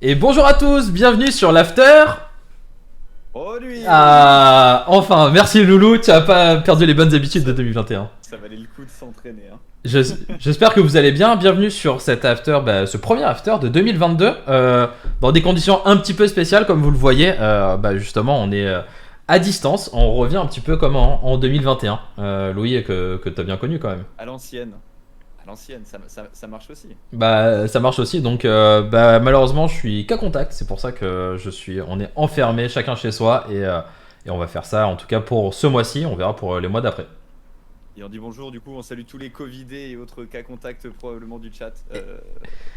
Et bonjour à tous, bienvenue sur l'After. Oh lui. Ah, enfin, merci Loulou, tu as pas perdu les bonnes habitudes de 2021. Ça valait le coup de s'entraîner. Hein. J'espère que vous allez bien. Bienvenue sur cet After, ce premier After de 2022, dans des conditions un petit peu spéciales, comme vous le voyez. Justement, on est à distance. On revient un petit peu comme en 2021. Louis, que tu as bien connu quand même. À l'ancienne. À l'ancienne, ça marche aussi. Ça marche aussi. Donc, malheureusement, je suis qu'à contact. C'est pour ça que on est enfermés chacun chez soi. Et on va faire ça, en tout cas, pour ce mois-ci. On verra pour les mois d'après. Et on dit bonjour, du coup, on salue tous les Covidés et autres cas contacts probablement du chat.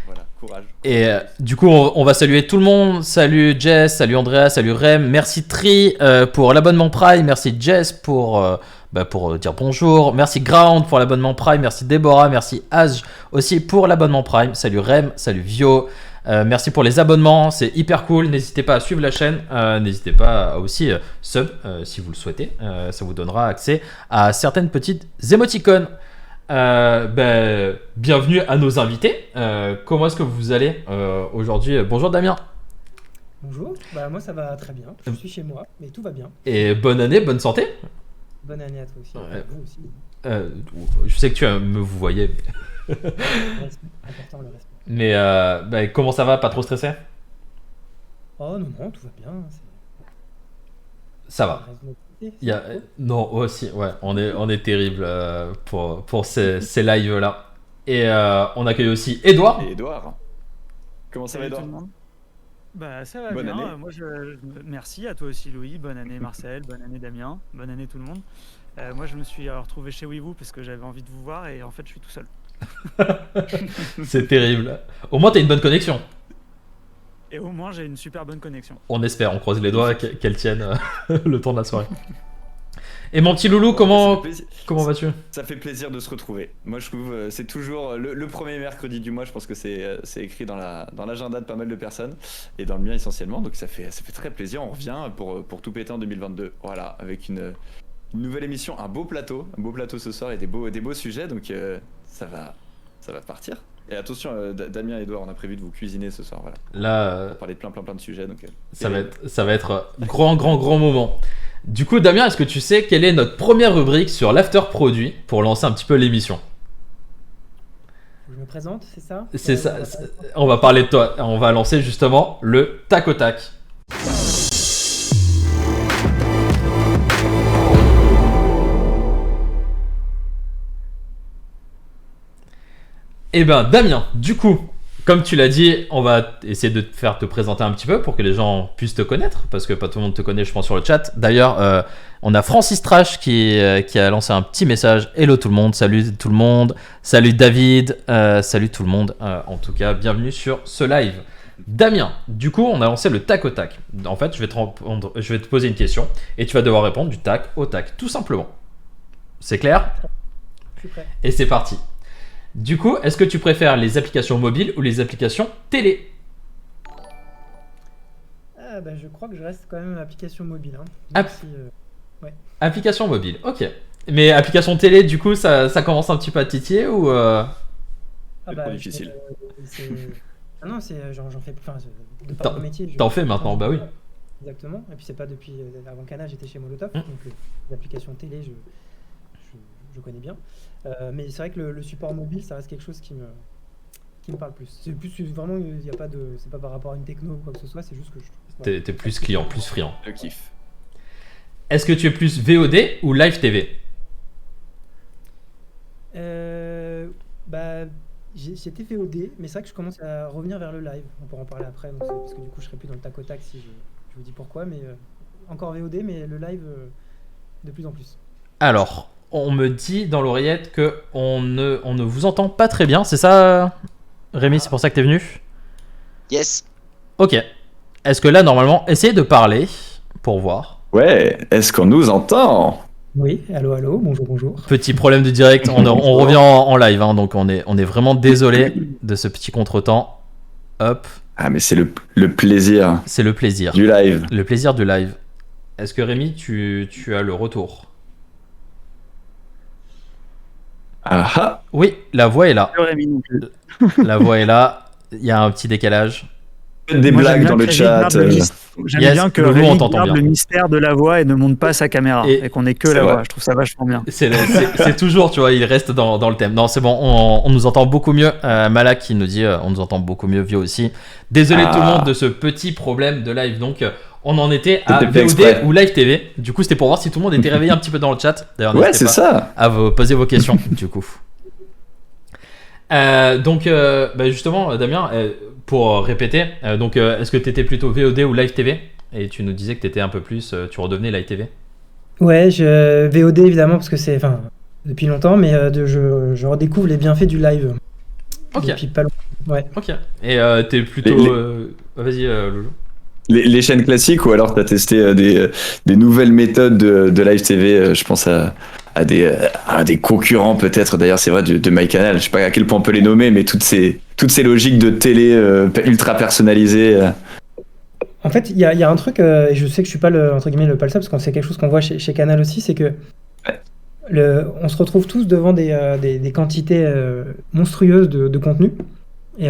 Voilà, courage. Et du coup, on va saluer tout le monde. Salut Jess, salut Andrea, salut Rem. Merci Tri pour l'abonnement Prime. Merci Jess pour dire bonjour. Merci Ground pour l'abonnement Prime. Merci Déborah, merci Az aussi pour l'abonnement Prime. Salut Rem, salut Vio. Merci pour les abonnements, c'est hyper cool. N'hésitez pas à suivre la chaîne. N'hésitez pas à aussi sub si vous le souhaitez. Ça vous donnera accès à certaines petites émoticônes. Bienvenue à nos invités. Comment est-ce que vous allez aujourd'hui? Bonjour Damien. Bonjour, moi ça va très bien. Je suis chez moi, mais tout va bien. Et bonne année, bonne santé. Bonne année à toi aussi. Ouais. Vous aussi. Je sais que tu me vous voyez. Important le respect. Mais comment ça va? Pas trop stressé? Oh non, tout va bien. Ça va. Non, aussi, ouais, on est terrible pour ces lives là. Et on accueille aussi Edouard. Et Edouard. Comment ça va, Edouard? Ça va bonne bien. Année. Moi, merci à toi aussi, Louis. Bonne année, Marcel. Bonne année, Damien. Bonne année, tout le monde. Moi, je me suis retrouvé chez Weevoo parce que j'avais envie de vous voir et en fait, je suis tout seul. C'est terrible. Au moins, t'as une bonne connexion. Et au moins, j'ai une super bonne connexion. On espère, on croise les doigts qu'elle tienne le temps de la soirée. Et mon petit loulou, comment vas-tu? Ça fait plaisir de se retrouver. Moi, je trouve c'est toujours le premier mercredi du mois. Je pense que c'est écrit dans l'agenda de pas mal de personnes et dans le mien essentiellement. Donc ça fait très plaisir. On revient pour tout péter en 2022. Voilà, avec une nouvelle émission, un beau plateau ce soir et des beaux sujets. Donc ça va partir. Et attention, Damien et Edouard, on a prévu de vous cuisiner ce soir. Voilà. Là, on va parler de plein de sujets. Donc ça va être grand moment. Du coup, Damien, est-ce que tu sais quelle est notre première rubrique sur l'after produit pour lancer un petit peu l'émission? Je me présente, c'est ça? C'est ça. On va parler de toi. On va lancer justement le tac au tac. Eh ben, Damien, du coup, comme tu l'as dit, on va essayer de te présenter un petit peu pour que les gens puissent te connaître, parce que pas tout le monde te connaît, je pense, sur le chat. D'ailleurs, on a Francis Trash qui a lancé un petit message. Hello tout le monde, salut tout le monde, salut David, salut tout le monde. En tout cas, bienvenue sur ce live. Damien, du coup, on a lancé le tac au tac. En fait, je vais te poser une question et tu vas devoir répondre du tac au tac, tout simplement. C'est clair? Je suis prêt. Et c'est parti. Du coup, est-ce que tu préfères les applications mobiles ou les applications télé? Je crois que je reste quand même application mobile. Hein. Ouais. Application mobile, ok. Mais application télé, du coup, ça commence un petit peu à titiller ou c'est trop difficile. Non, j'en fais plus. De par mon métier. T'en fais maintenant, bah oui. Exactement. Et puis c'est pas depuis avant Cana, j'étais chez Molotov, donc les applications télé, je connais bien. Mais c'est vrai que le support mobile, ça reste quelque chose qui me parle plus. C'est plus vraiment, il y a pas de, c'est pas par rapport à une techno ou quoi que ce soit, c'est juste que T'es plus client, plus friand. Le kiff. Est-ce que tu es plus VOD ou Live TV? J'étais VOD, mais c'est vrai que je commence à revenir vers le live. On pourra en parler après, donc parce que du coup je serai plus dans le tac au tac si je vous dis pourquoi, mais encore VOD, mais le live de plus en plus. Alors, on me dit dans l'oreillette que on ne vous entend pas très bien, c'est ça, Rémi? C'est pour ça que t'es venu? Yes. Ok. Est-ce que là, normalement, essayez de parler pour voir. Ouais, est-ce qu'on nous entend? Oui, allô, bonjour. Petit problème de direct, on revient en live, hein, donc on est vraiment désolé de ce petit contretemps. Hop. Ah, mais c'est le plaisir. C'est le plaisir. Du live. Le plaisir du live. Est-ce que Rémi, tu as le retour? Ah. Oui, la voix est là. Le Rémi non plus. La voix est là. Il y a un petit décalage. Faites des Moi, j'aime blagues bien dans le que chat. Rémi garde le J'aime Yes, bien que Loulou, on Rémi t'entend garde bien. le mystère de la voix et ne monte pas sa caméra Et- et qu'on ait que C'est la vrai. voix. Je trouve ça vachement bien. C'est toujours, tu vois, il reste dans le thème. Non, c'est bon, on nous entend beaucoup mieux. Malak qui nous dit, on nous entend beaucoup mieux, Vio aussi. Désolé tout le monde de ce petit problème de live. Donc, on en était à C'était fait VOD exprès. ou Live TV. Du coup, c'était pour voir si tout le monde était réveillé un petit peu dans le chat. D'ailleurs, Ouais, n'hésitez c'est pas ça. à vous poser vos questions, du coup. Donc, justement, Damien, pour répéter, est-ce que tu étais plutôt VOD ou Live TV? Et tu nous disais que tu étais un peu plus, tu redevenais Live TV. Ouais, VOD évidemment, parce que c'est. Enfin, depuis longtemps, mais je redécouvre les bienfaits du live. Ok. Depuis pas longtemps. Ouais. Ok. Et t'es plutôt. Vas-y, Loulou. Les chaînes classiques ou alors tu as testé des nouvelles méthodes de live TV, je pense à des concurrents peut-être, d'ailleurs c'est vrai de MyCanal, je sais pas à quel point on peut les nommer, mais toutes ces logiques de télé ultra personnalisées. En fait, il y a un truc, et je sais que je suis pas entre guillemets le seul, parce qu'on c'est quelque chose qu'on voit chez Canal aussi, c'est que on se retrouve tous devant des quantités monstrueuses de contenu. Et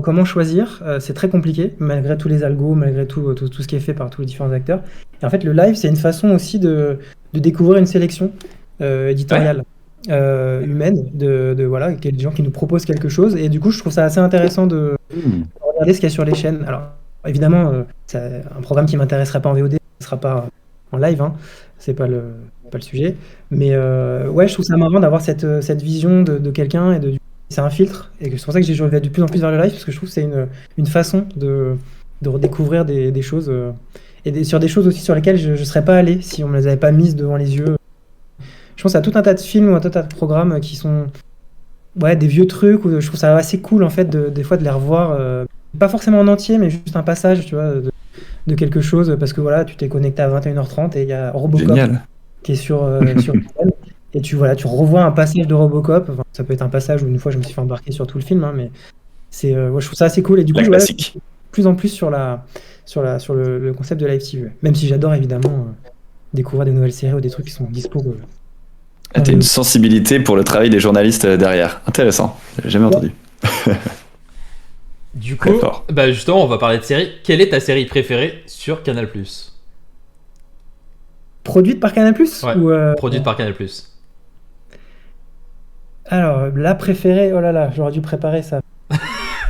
comment choisir, c'est très compliqué, malgré tous les algos, malgré tout ce qui est fait par tous les différents acteurs. Et en fait, le live, c'est une façon aussi de découvrir une sélection éditoriale humaine, voilà, qu'il y a des gens qui nous proposent quelque chose. Et du coup, je trouve ça assez intéressant de regarder ce qu'il y a sur les chaînes. Alors, évidemment, c'est un programme qui m'intéresserait pas en VOD, ce sera pas en live, hein, c'est pas le sujet. Mais ouais, je trouve ça marrant d'avoir cette vision de quelqu'un et c'est un filtre, et c'est pour ça que je vais de plus en plus vers le live, parce que je trouve que c'est une façon de redécouvrir des choses, et sur des choses aussi sur lesquelles je ne serais pas allé si on me les avait pas mises devant les yeux. Je pense à tout un tas de films ou un tas de programmes qui sont des vieux trucs, où je trouve ça assez cool en fait des fois de les revoir, pas forcément en entier, mais juste un passage, tu vois, de quelque chose, parce que voilà, tu t'es connecté à 21h30 et il y a Robocop Génial. qui est sur et tu revois un passage de Robocop. Enfin, ça peut être un passage où une fois je me suis fait embarquer sur tout le film, hein, mais c'est je trouve ça assez cool, et du coup La je classique. de plus en plus sur le concept de live TV, même si j'adore évidemment découvrir des nouvelles séries ou des trucs qui sont dispo. T'as une sensibilité pour le travail des journalistes derrière. Intéressant. J'avais jamais entendu. Du Très coup, fort. justement, on va parler de séries. Quelle est ta série préférée sur Canal+? Produite par Canal+, Ouais, ou produite par Canal+. Alors, la préférée, oh là là, j'aurais dû préparer ça.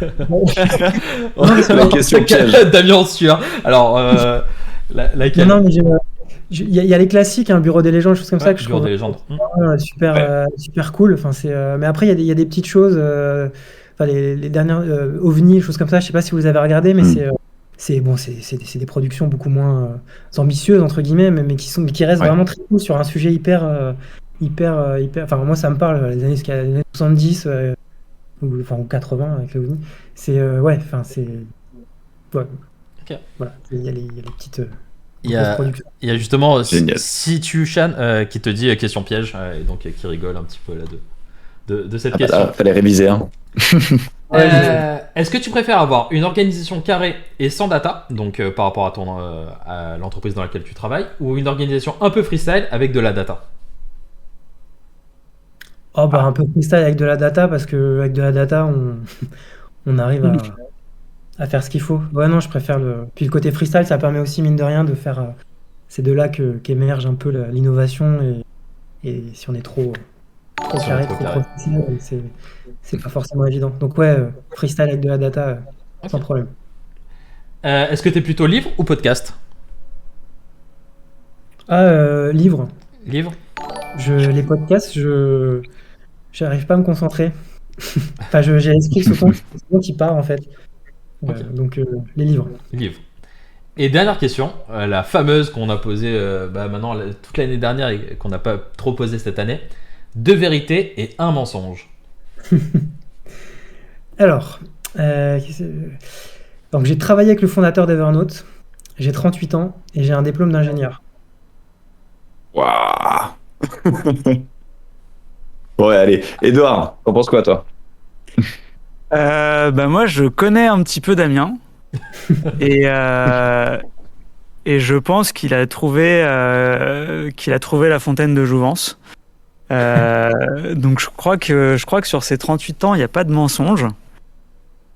La question piège. Damien sûr. Alors, laquelle? Non, mais il y a les classiques, hein, Bureau des légendes, choses comme ça, que je Bureau trouve des légendes. super cool. Enfin, mais après, il y a des petites choses, enfin, les dernières OVNI, choses comme ça, je sais pas si vous les avez regardées, mais c'est des productions beaucoup moins ambitieuses, entre guillemets, mais qui restent vraiment très cool sur un sujet hyper. Enfin, moi, ça me parle, les années 70 ou 80 avec les OVNI. C'est. C'est. Ouais. Ok. Voilà, il y a les petites. Il y a justement Situchan qui te dit question piège, et donc qui rigole un petit peu là de cette question. Là, fallait réviser. Hein. Est-ce que tu préfères avoir une organisation carrée et sans data, donc par rapport à l'entreprise dans laquelle tu travailles, ou une organisation un peu freestyle avec de la data? Un peu freestyle avec de la data, parce qu'avec de la data, on arrive à faire ce qu'il faut. Ouais, non, je préfère Puis le côté freestyle, ça permet aussi, mine de rien, de faire. C'est de là qu'émerge un peu l'innovation, et si on est trop carré, trop professionnel, c'est pas forcément évident. Donc, ouais, freestyle avec de la data, sans problème. Est-ce que t'es plutôt livre ou podcast? Livre. Livre. Les podcasts, j'arrive pas à me concentrer. Enfin, j'ai l'esprit souvent qui part, en fait. Donc, les livres. Livre. Et dernière question, la fameuse qu'on a posée maintenant toute l'année dernière et qu'on n'a pas trop posée cette année. 2 vérités et 1 mensonge. Alors, donc j'ai travaillé avec le fondateur d'Evernote, j'ai 38 ans et j'ai un diplôme d'ingénieur. Waouh. Ouais, allez. Edouard, t'en penses quoi, toi? Moi, je connais un petit peu Damien. et je pense qu'il a trouvé la fontaine de Jouvence. Donc je crois que sur ses 38 ans, il n'y a pas de mensonge.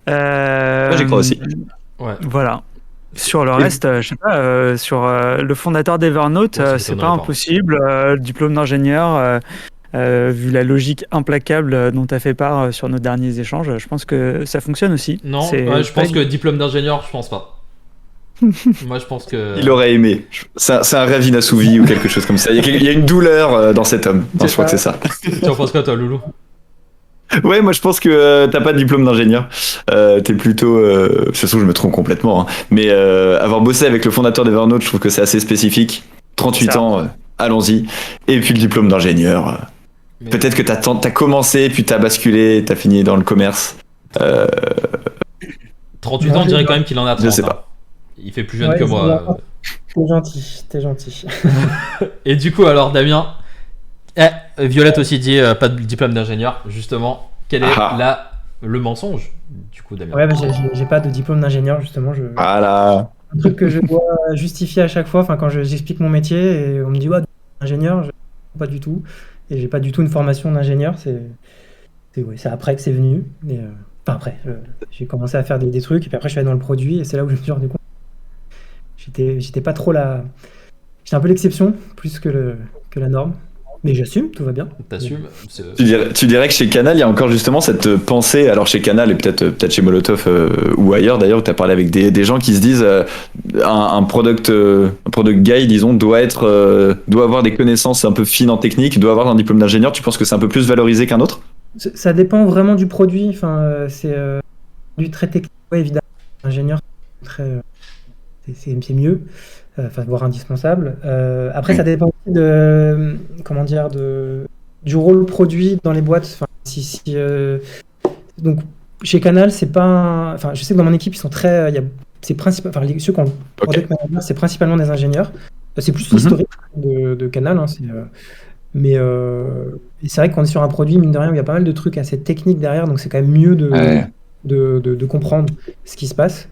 Moi, j'y crois aussi. Ouais. Voilà. Sur le reste, je sais pas, sur le fondateur d'Evernote, Ouais, ça c'est m'étonnerait pas pas. impossible. Le diplôme d'ingénieur, vu la logique implacable dont tu as fait part sur nos derniers échanges, je pense que ça fonctionne aussi. Non, C'est ouais, je pas pense que diplôme d'ingénieur, je pense pas. Moi, je pense que. Il aurait aimé. C'est un rêve inassouvi ou quelque chose comme ça. Il y a une douleur dans cet homme. Non, je crois que c'est ça. Tu en penses quoi, toi, Loulou? Ouais, moi je pense que t'as pas de diplôme d'ingénieur. T'es plutôt. De toute façon, je me trompe complètement. Hein. Mais avoir bossé avec le fondateur d'Evernote, je trouve que c'est assez spécifique. 38 Ça. ans, allons-y. Et puis le diplôme d'ingénieur. Mais- Peut-être que t'as commencé, puis t'as basculé, t'as fini dans le commerce. 38 ans, Non, on dirait je- quand même qu'il en a 30. Je sais hein. pas. Il fait plus jeune Ouais, que c'est moi. bien. T'es gentil, t'es gentil. Et du coup, alors, Damien. Violette aussi dit pas de diplôme d'ingénieur. Justement, quel est Ah. le mensonge, du coup, Damien? Ouais, mais j'ai pas de diplôme d'ingénieur, justement. Voilà. Un truc que je dois justifier à chaque fois, enfin, quand j'explique mon métier, et on me dit, ouais, ingénieur, pas du tout. Et j'ai pas du tout une formation d'ingénieur, ouais, c'est après que c'est venu. Et, enfin, après, j'ai commencé à faire des trucs, et puis après, je suis allé dans le produit, et c'est là où je me suis rendu compte. J'étais pas trop J'étais un peu l'exception, plus que la norme. Mais j'assume, tout va bien. T'assumes? Tu dirais que chez Canal, il y a encore justement cette pensée, alors chez Canal et peut-être chez Molotov ou ailleurs d'ailleurs, où tu as parlé avec des gens qui se disent un product guy, disons, doit avoir des connaissances un peu fines en technique, doit avoir un diplôme d'ingénieur. Tu penses que c'est un peu plus valorisé qu'un autre? Ça dépend vraiment du produit. Enfin, c'est du très technique, ouais, évidemment. Ingénieur, c'est mieux, enfin, voire indispensable. Après, ça dépend aussi comment dire, du rôle produit dans les boîtes. Enfin, donc, chez Canal, c'est pas. Enfin, je sais que dans mon équipe, ils sont très. C'est principal. Enfin, ceux qui ont le product manager, c'est principalement des ingénieurs. C'est plus l'historique de Canal. Hein, mais et c'est vrai qu'on est sur un produit, mine de rien, où il y a pas mal de trucs assez techniques derrière, donc c'est quand même mieux de comprendre ce qui se passe.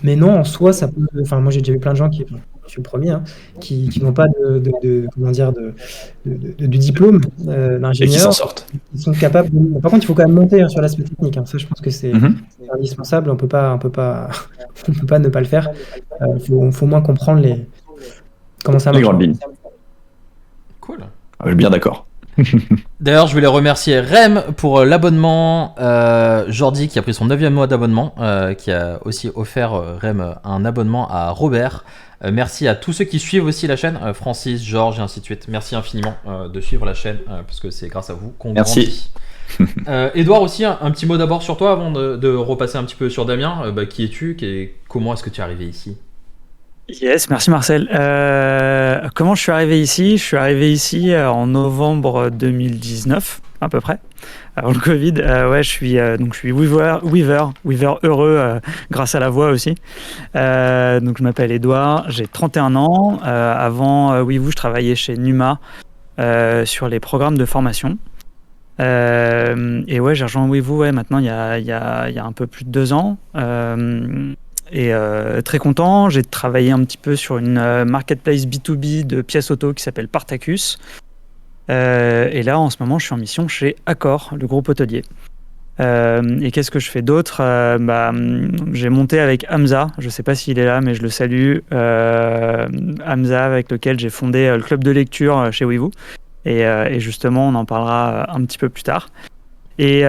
Mais non, en soi, ça peut. Enfin, moi, j'ai déjà vu plein de gens je suis le premier, hein, qui n'ont pas comment dire, de diplôme Et qui d'ingénieur. s'en sortent. Ils sont capables. Par contre, il faut quand même monter sur l'aspect technique. Hein. Ça, je pense que c'est Mhm. indispensable. On peut pas ne pas le faire. Faut au moins comprendre comment ça Les marche. grandes lignes. Cool. Je suis bien d'accord. D'ailleurs, je voulais remercier Rem pour l'abonnement, Jordi qui a pris son 9e mois d'abonnement, qui a aussi offert Rem un abonnement à Robert. Merci à tous ceux qui suivent aussi la chaîne, Francis, Georges et ainsi de suite. Merci infiniment de suivre la chaîne, parce que c'est grâce à vous qu'on Merci. grandit. Edouard aussi, un petit mot d'abord sur toi avant de repasser un petit peu sur Damien. Qui es-tu? Comment est-ce que tu es arrivé ici? Yes, merci Marcel. Comment je suis arrivé ici? Je suis arrivé ici en novembre 2019, à peu près, avant le Covid. Ouais, je suis Weaver heureux grâce à la voix aussi. Donc je m'appelle Edouard, j'ai 31 ans. Avant Weavoo, je travaillais chez Numa sur les programmes de formation. Et ouais, j'ai rejoint Weavoo maintenant il y a un peu plus de 2 ans. Et très content, j'ai travaillé un petit peu sur une marketplace B2B de pièces auto qui s'appelle Partacus. Et là, en ce moment, je suis en mission chez Accor, le groupe hôtelier. Et qu'est-ce que je fais d'autre? J'ai monté avec Hamza, je ne sais pas s'il est là, mais je le salue. Hamza, avec lequel j'ai fondé le club de lecture chez Weavoo. Et justement, on en parlera un petit peu plus tard. Et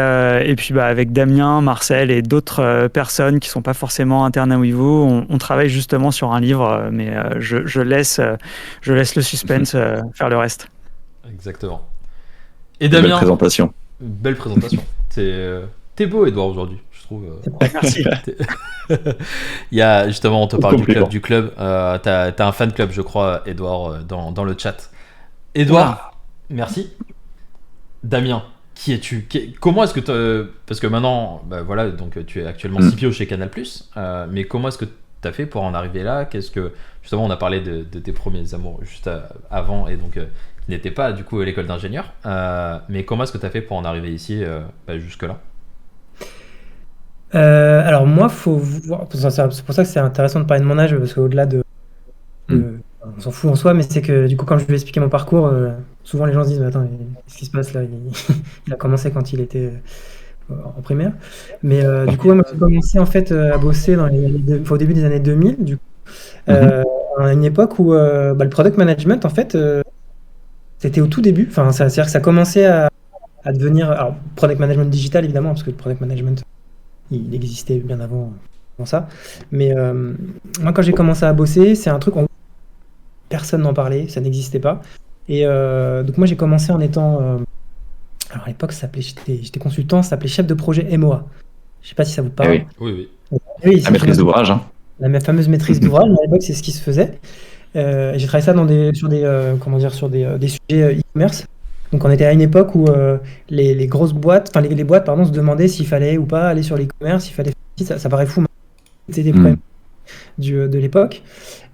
puis avec Damien, Marcel et d'autres personnes qui ne sont pas forcément internes à Weavoo, on travaille justement sur un livre, mais je laisse le suspense faire le reste. Exactement. Et Belle Damien, présentation. belle présentation. T'es beau, Edouard, aujourd'hui, je trouve. Merci. Il y a justement, on te parle Compliment. du club. T'as un fan club, je crois, Edouard, dans le chat. Edouard, merci. Damien, qui es-tu? Comment est-ce que parce que maintenant, voilà, donc tu es actuellement CPO chez Canal+, mais comment est-ce que tu as fait pour en arriver là? Qu'est-ce que justement, on a parlé de tes premiers amours juste avant, et donc qui n'étaient pas du coup à l'école d'ingénieur, mais comment est-ce que tu as fait pour en arriver ici jusque là? Alors moi, faut voir. C'est pour ça que c'est intéressant de parler de mon âge, parce qu'au-delà on s'en fout en soi, mais c'est que du coup, quand je vais expliquer mon parcours, souvent les gens se disent, mais attends, qu'est-ce qui se passe là? Il a commencé quand il était en primaire. Mais du coup, ouais, moi, j'ai commencé en fait à bosser au début des années 2000, du coup, à une époque où le product management, en fait, c'était au tout début. Enfin, c'est-à-dire que ça commençait à devenir, alors, product management digital évidemment, parce que le product management, il existait bien avant ça. Mais moi, quand j'ai commencé à bosser, c'est un truc personne n'en parlait, ça n'existait pas. Et donc moi, j'ai commencé en étant, alors à l'époque, j'étais consultant, ça s'appelait chef de projet MOA. Je sais pas si ça vous parle. oui. Oui. Oui, La maîtrise d'ouvrage. Hein. la fameuse maîtrise d'ouvrage. À l'époque, c'est ce qui se faisait. J'ai travaillé ça sur des sujets e-commerce. Donc on était à une époque où les grosses boîtes, enfin les boîtes pardon, se demandaient s'il fallait ou pas aller sur l'e-commerce, s'il fallait ça paraît fou, mais c'était des problèmes de l'époque.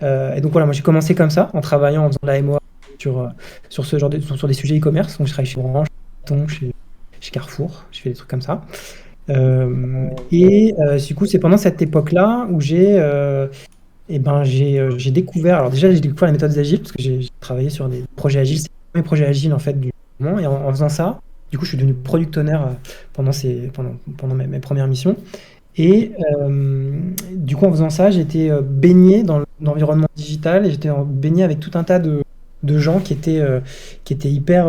Et donc voilà, moi j'ai commencé comme ça, en travaillant, en faisant de la MOA sur des sujets e-commerce. Donc je travaille chez Orange, chez Carrefour, je fais des trucs comme ça. Du coup, c'est pendant cette époque-là où j'ai découvert. Alors déjà, j'ai découvert les méthodes agiles parce que j'ai travaillé sur des projets agiles. C'est les premiers projets agiles en fait du moment. Et en faisant ça, du coup, je suis devenu product owner pendant mes premières missions. Et du coup, en faisant ça, j'étais baigné dans l'environnement digital et j'étais baigné avec tout un tas de gens qui étaient hyper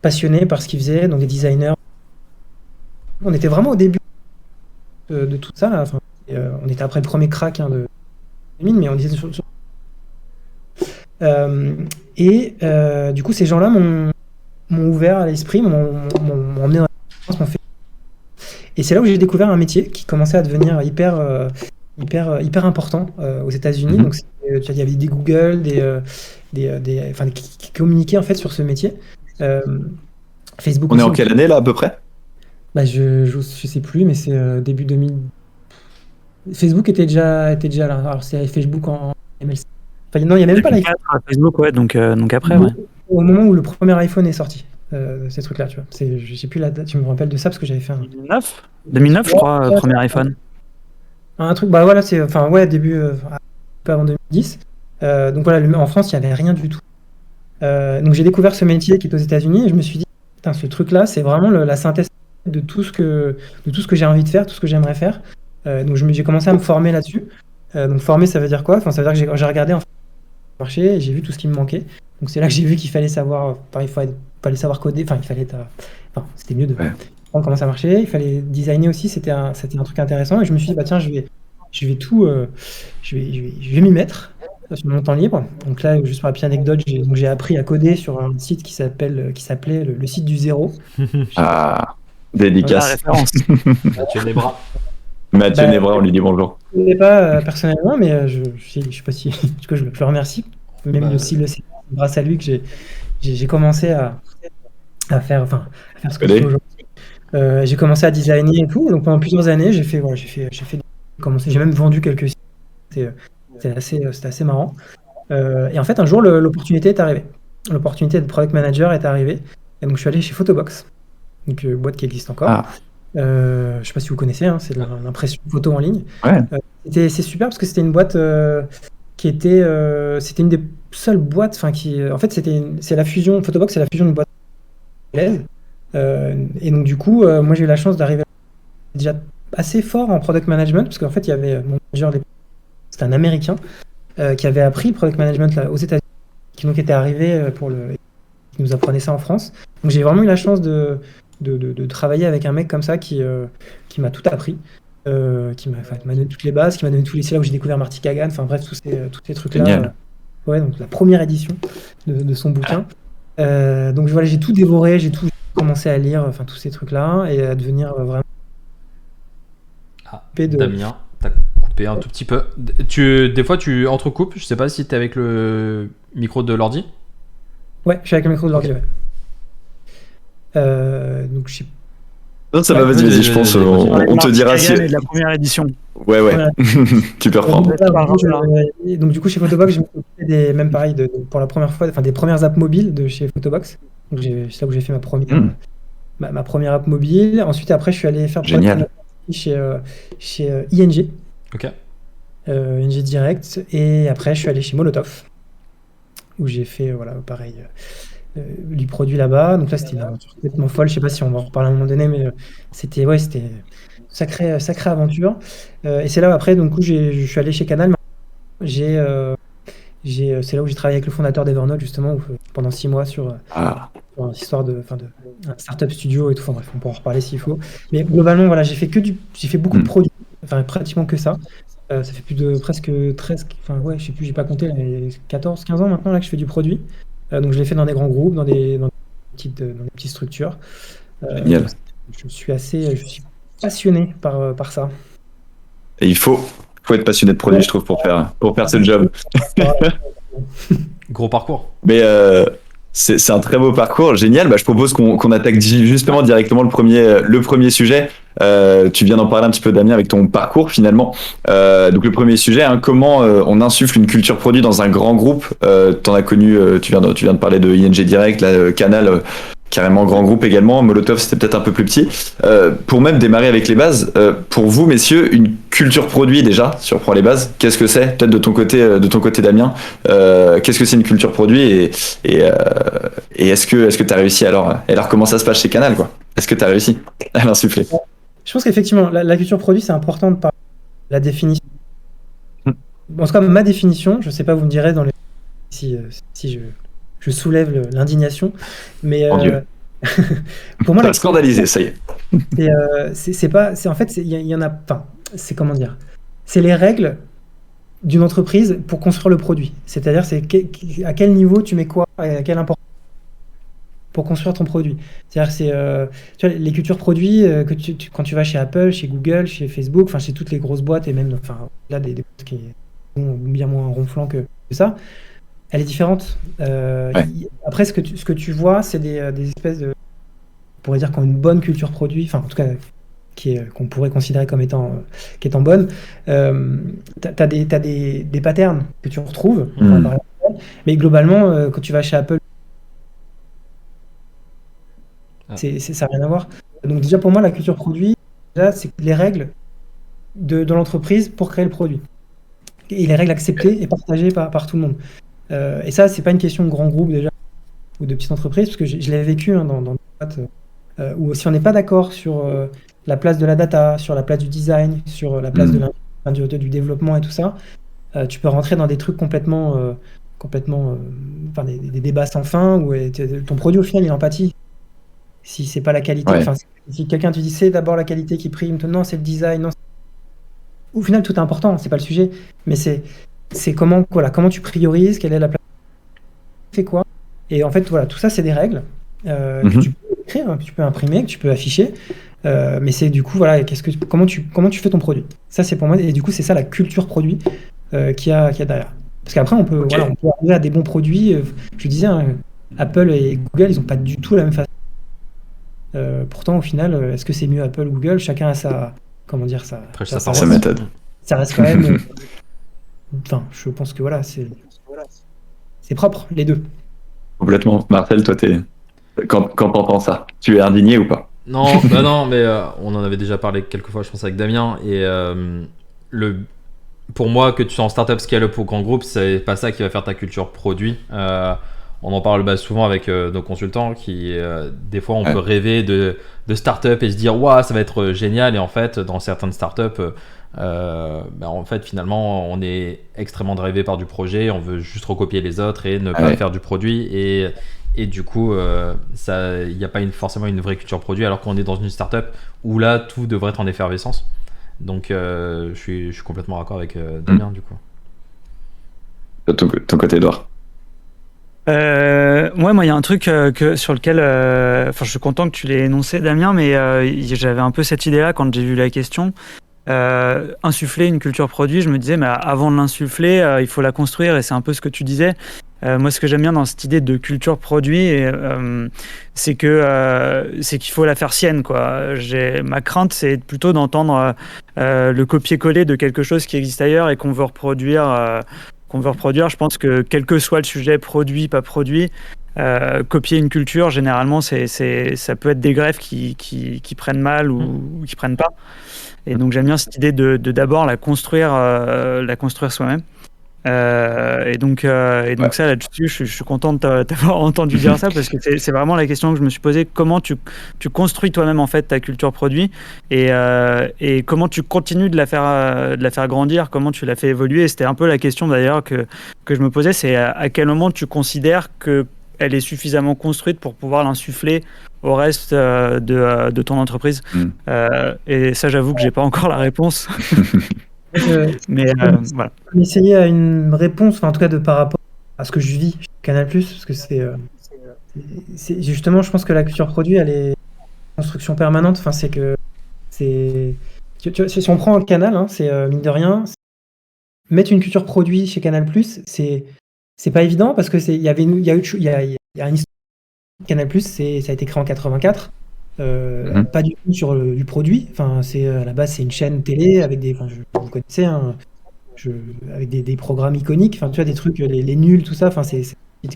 passionnés par ce qu'ils faisaient, donc des designers. On était vraiment au début de tout ça, là. Enfin, on était après le premier crack de 2000, mais on était du coup, ces gens-là m'ont ouvert à l'esprit, m'ont emmené dans la France, m'ont fait. Et c'est là où j'ai découvert un métier qui commençait à devenir hyper important aux États-Unis. Donc, il y avait des Google, qui communiquaient en fait sur ce métier. Facebook. On est en quelle année là à peu près? Je sais plus, mais c'est début 2000. Facebook était déjà là. Alors c'est Facebook en MLC. Enfin, non, il n'y a même pas l'iPhone. Facebook, ouais, donc après, ouais. Au moment où le premier iPhone est sorti, ces trucs-là, tu vois. Je sais plus la date, je me rappelle de ça parce que j'avais fait 2009, je crois, premier iPhone. Un truc, voilà, début, un peu avant 2010. Donc voilà, en France, il n'y avait rien du tout. Donc j'ai découvert ce métier qui est aux États-Unis et je me suis dit, putain, ce truc-là, c'est vraiment la synthèse de tout ce que j'ai envie de faire, tout ce que j'aimerais faire. Donc j'ai commencé à me former là-dessus. Donc former, ça veut dire quoi? Enfin, ça veut dire que j'ai regardé en fait, le marché et j'ai vu tout ce qui me manquait. Donc c'est là que j'ai vu qu'il fallait savoir, il fallait savoir coder. Enfin, c'était mieux de comprendre comment ça marchait. Il fallait designer aussi. C'était un truc intéressant. Et je me suis dit, tiens, je vais m'y mettre sur mon temps libre. Donc là, juste pour la petite anecdote, j'ai appris à coder sur un site qui s'appelait le site du zéro. Dédicace. Mathieu Nebra. Mathieu Nebra, on lui dit bonjour. Je ne connais pas personnellement, mais je sais pas si je le remercie. Même si le c'est grâce à lui que j'ai commencé à faire ce que je fais aujourd'hui. J'ai commencé à designer et tout. Donc pendant plusieurs années, j'ai même vendu quelques sites. C'était assez marrant. Et en fait, un jour, l'opportunité est arrivée. L'opportunité de product manager est arrivée. Et donc je suis allé chez Photobox, donc boîte qui existe encore. Je sais pas si vous connaissez, hein, c'est de l'impression photo en ligne. Ouais. C'est super parce que c'était une boîte c'était une des seules boîtes, en fait c'est la fusion Photobox, c'est la fusion d'une boîte anglaise. Et donc du coup, moi j'ai eu la chance d'arriver déjà assez fort en product management parce qu'en fait il y avait mon manager, c'était un Américain qui avait appris le product management là, aux États-Unis, qui donc était arrivé qui nous apprenait ça en France. Donc j'ai vraiment eu la chance de travailler avec un mec comme ça qui m'a tout appris, qui m'a donné toutes les bases, qui m'a donné c'est là où j'ai découvert Marty Kagan, enfin bref, tous ces trucs-là. Génial. Donc la première édition de son bouquin. Donc voilà, j'ai tout dévoré, j'ai tout commencé à lire, tous ces trucs-là, et à devenir vraiment... Damien, t'as coupé un tout petit peu. Des fois, tu entrecoupes, je sais pas si t'es avec le micro de l'ordi. Ouais, je suis avec le micro de l'ordi, ouais. Donc je sais. Non, ça va, vas-y, je pense, on te dira si. De la première édition. Ouais. Tu peux reprendre. Donc du coup, chez Photobox, je me suis occupé pour la première fois, des premières apps mobiles de chez Photobox. Donc c'est là où j'ai fait ma première app mobile. Ensuite, après, je suis allé faire chez ING. Ok. ING Direct. Et après, je suis allé chez Molotov, où j'ai fait pareil. du produit là-bas. Donc là, c'était une aventure complètement folle. Je sais pas si on va en reparler à un moment donné, mais c'était sacrée aventure. Et c'est là après, donc, je suis allé chez Canal. C'est là où j'ai travaillé avec le fondateur d'Evernote, justement, pendant 6 mois sur une histoire de un startup studio et tout. Enfin bref, on pourra en reparler s'il faut. Mais globalement, voilà, j'ai fait beaucoup de produits, enfin pratiquement que ça. Ça fait plus de presque 13, enfin ouais, je sais plus, j'ai pas compté, là, 14, 15 ans maintenant là que je fais du produit. Donc je l'ai fait dans des grands groupes, dans des petites structures. Génial. Je suis passionné par ça. Et il faut être passionné de produit, je trouve, pour faire ce job. Gros parcours. Mais c'est un très beau parcours, génial. Je propose qu'on attaque justement directement le premier sujet. Tu viens d'en parler un petit peu, Damien, avec ton parcours finalement. Donc le premier sujet, comment on insuffle une culture produit dans un grand groupe. T'en as connu, tu viens de parler de ING Direct, là, Canal, carrément grand groupe également. Molotov, c'était peut-être un peu plus petit. Pour même démarrer avec les bases, pour vous, messieurs, une culture produit déjà, si on reprend les bases, qu'est-ce que c'est? Peut-être de ton côté, Damien, qu'est-ce que c'est une culture produit et est-ce que tu as réussi alors? Et alors, comment ça se passe chez Canal, quoi? Est-ce que tu as réussi à l'insuffler? Je pense qu'effectivement, la culture produit, c'est important de parler de la définition. En tout cas, ma définition, je ne sais pas, vous me direz si je soulève l'indignation, mais pour moi, ça va scandaliser, ça y est. C'est comment dire, c'est les règles d'une entreprise pour construire le produit. C'est-à-dire, à quel niveau tu mets quoi et à quelle importance pour construire ton produit. C'est-à-dire, tu vois, les cultures produits quand tu vas chez Apple, chez Google, chez Facebook, enfin chez toutes les grosses boîtes et même là des boîtes qui sont bien moins ronflants que ça. Elle est différente. Après, ce que tu vois, c'est des espèces de, on pourrait dire, qui ont une bonne culture produit, enfin en tout cas qu'on pourrait considérer comme étant bonne. T'as des patterns que tu retrouves, mais globalement, quand tu vas chez Apple, ça n'a rien à voir. Donc déjà pour moi, la culture produit, là, c'est les règles de l'entreprise pour créer le produit. Et les règles acceptées et partagées par tout le monde. Et ça, c'est pas une question de grand groupe déjà, ou de petites entreprises, parce que je l'ai vécu dans des boîtes où si on n'est pas d'accord sur la place de la data, sur la place du design, sur la place du développement et tout ça, tu peux rentrer dans des trucs complètement des débats sans fin, où ton produit au final il en pâtit. Si c'est pas la qualité, si quelqu'un te dit c'est d'abord la qualité qui prime, non c'est le design, non. Au final tout est important, c'est pas le sujet, mais c'est comment tu priorises, quelle est la place, tu fais quoi, et en fait voilà, tout ça c'est des règles que tu peux écrire, que tu peux imprimer, que tu peux afficher, mais c'est du coup voilà, comment tu fais ton produit. Ça c'est pour moi, et du coup c'est ça la culture produit qu'il y a derrière. Parce qu'après on peut arriver à des bons produits. Je disais, Apple et Google ils ont pas du tout la même façon. Pourtant au final, est-ce que c'est mieux Apple ou Google? Chacun a sa méthode. Ça reste quand même. Enfin, je pense que voilà, c'est propre les deux. Complètement. Marcel, toi, quand t'entends ça, tu es indigné ou pas? Non, non, mais on en avait déjà parlé quelques fois, je pense, avec Damien. Et pour moi, que tu sois en startup, scale-up ou grand groupe, c'est pas ça qui va faire ta culture produit. On en parle souvent avec nos consultants qui, des fois, on peut rêver de start-up et se dire waouh, ça va être génial. Et en fait, dans certaines startups, en fait, finalement, on est extrêmement drivé par du projet. On veut juste recopier les autres et ne pas faire du produit. Et du coup, il n'y a pas forcément une vraie culture produit, alors qu'on est dans une startup où là, tout devrait être en effervescence. Donc, je suis complètement d'accord avec Damien, du coup. Ton côté, Edouard. Moi, il y a un truc sur lequel, je suis content que tu l'aies énoncé, Damien, mais j'avais un peu cette idée-là quand j'ai vu la question. Insuffler une culture produit, je me disais, mais avant de l'insuffler, il faut la construire, et c'est un peu ce que tu disais. Moi, ce que j'aime bien dans cette idée de culture produit, c'est qu'il faut la faire sienne, quoi. Ma crainte, c'est plutôt d'entendre le copier-coller de quelque chose qui existe ailleurs et qu'on veut reproduire. Je pense que quel que soit le sujet, produit, pas produit, copier une culture, généralement, ça peut être des greffes qui prennent mal ou qui prennent pas. Et donc, j'aime bien cette idée de d'abord la construire soi-même. Et donc Ouais. ça, là-dessus, je suis content de t'avoir entendu dire ça, parce que c'est vraiment la question que je me suis posée. Comment tu construis toi-même en fait ta culture produit, et comment tu continues de la faire grandir, comment tu la fais évoluer. Et c'était un peu la question d'ailleurs que je me posais, c'est à quel moment tu considères que elle est suffisamment construite pour pouvoir l'insuffler au reste de ton entreprise. Et ça, j'avoue que j'ai pas encore la réponse. Mais voilà. Essayer à une réponse, enfin, en tout cas par rapport à ce que je vis chez Canal+, parce que c'est justement, je pense que la culture produit, elle est en construction permanente. Enfin, c'est que tu vois, si on prend le Canal, hein, c'est mine de rien, mettre une culture produit chez Canal+, c'est pas évident, parce que il y a une histoire. Canal+, ça a été créé en 84. Pas du tout sur du produit. Enfin, à la base, c'est une chaîne télé avec vous connaissez, hein, avec des programmes iconiques. Enfin, tu vois, des trucs, les nuls, tout ça. Enfin, c'est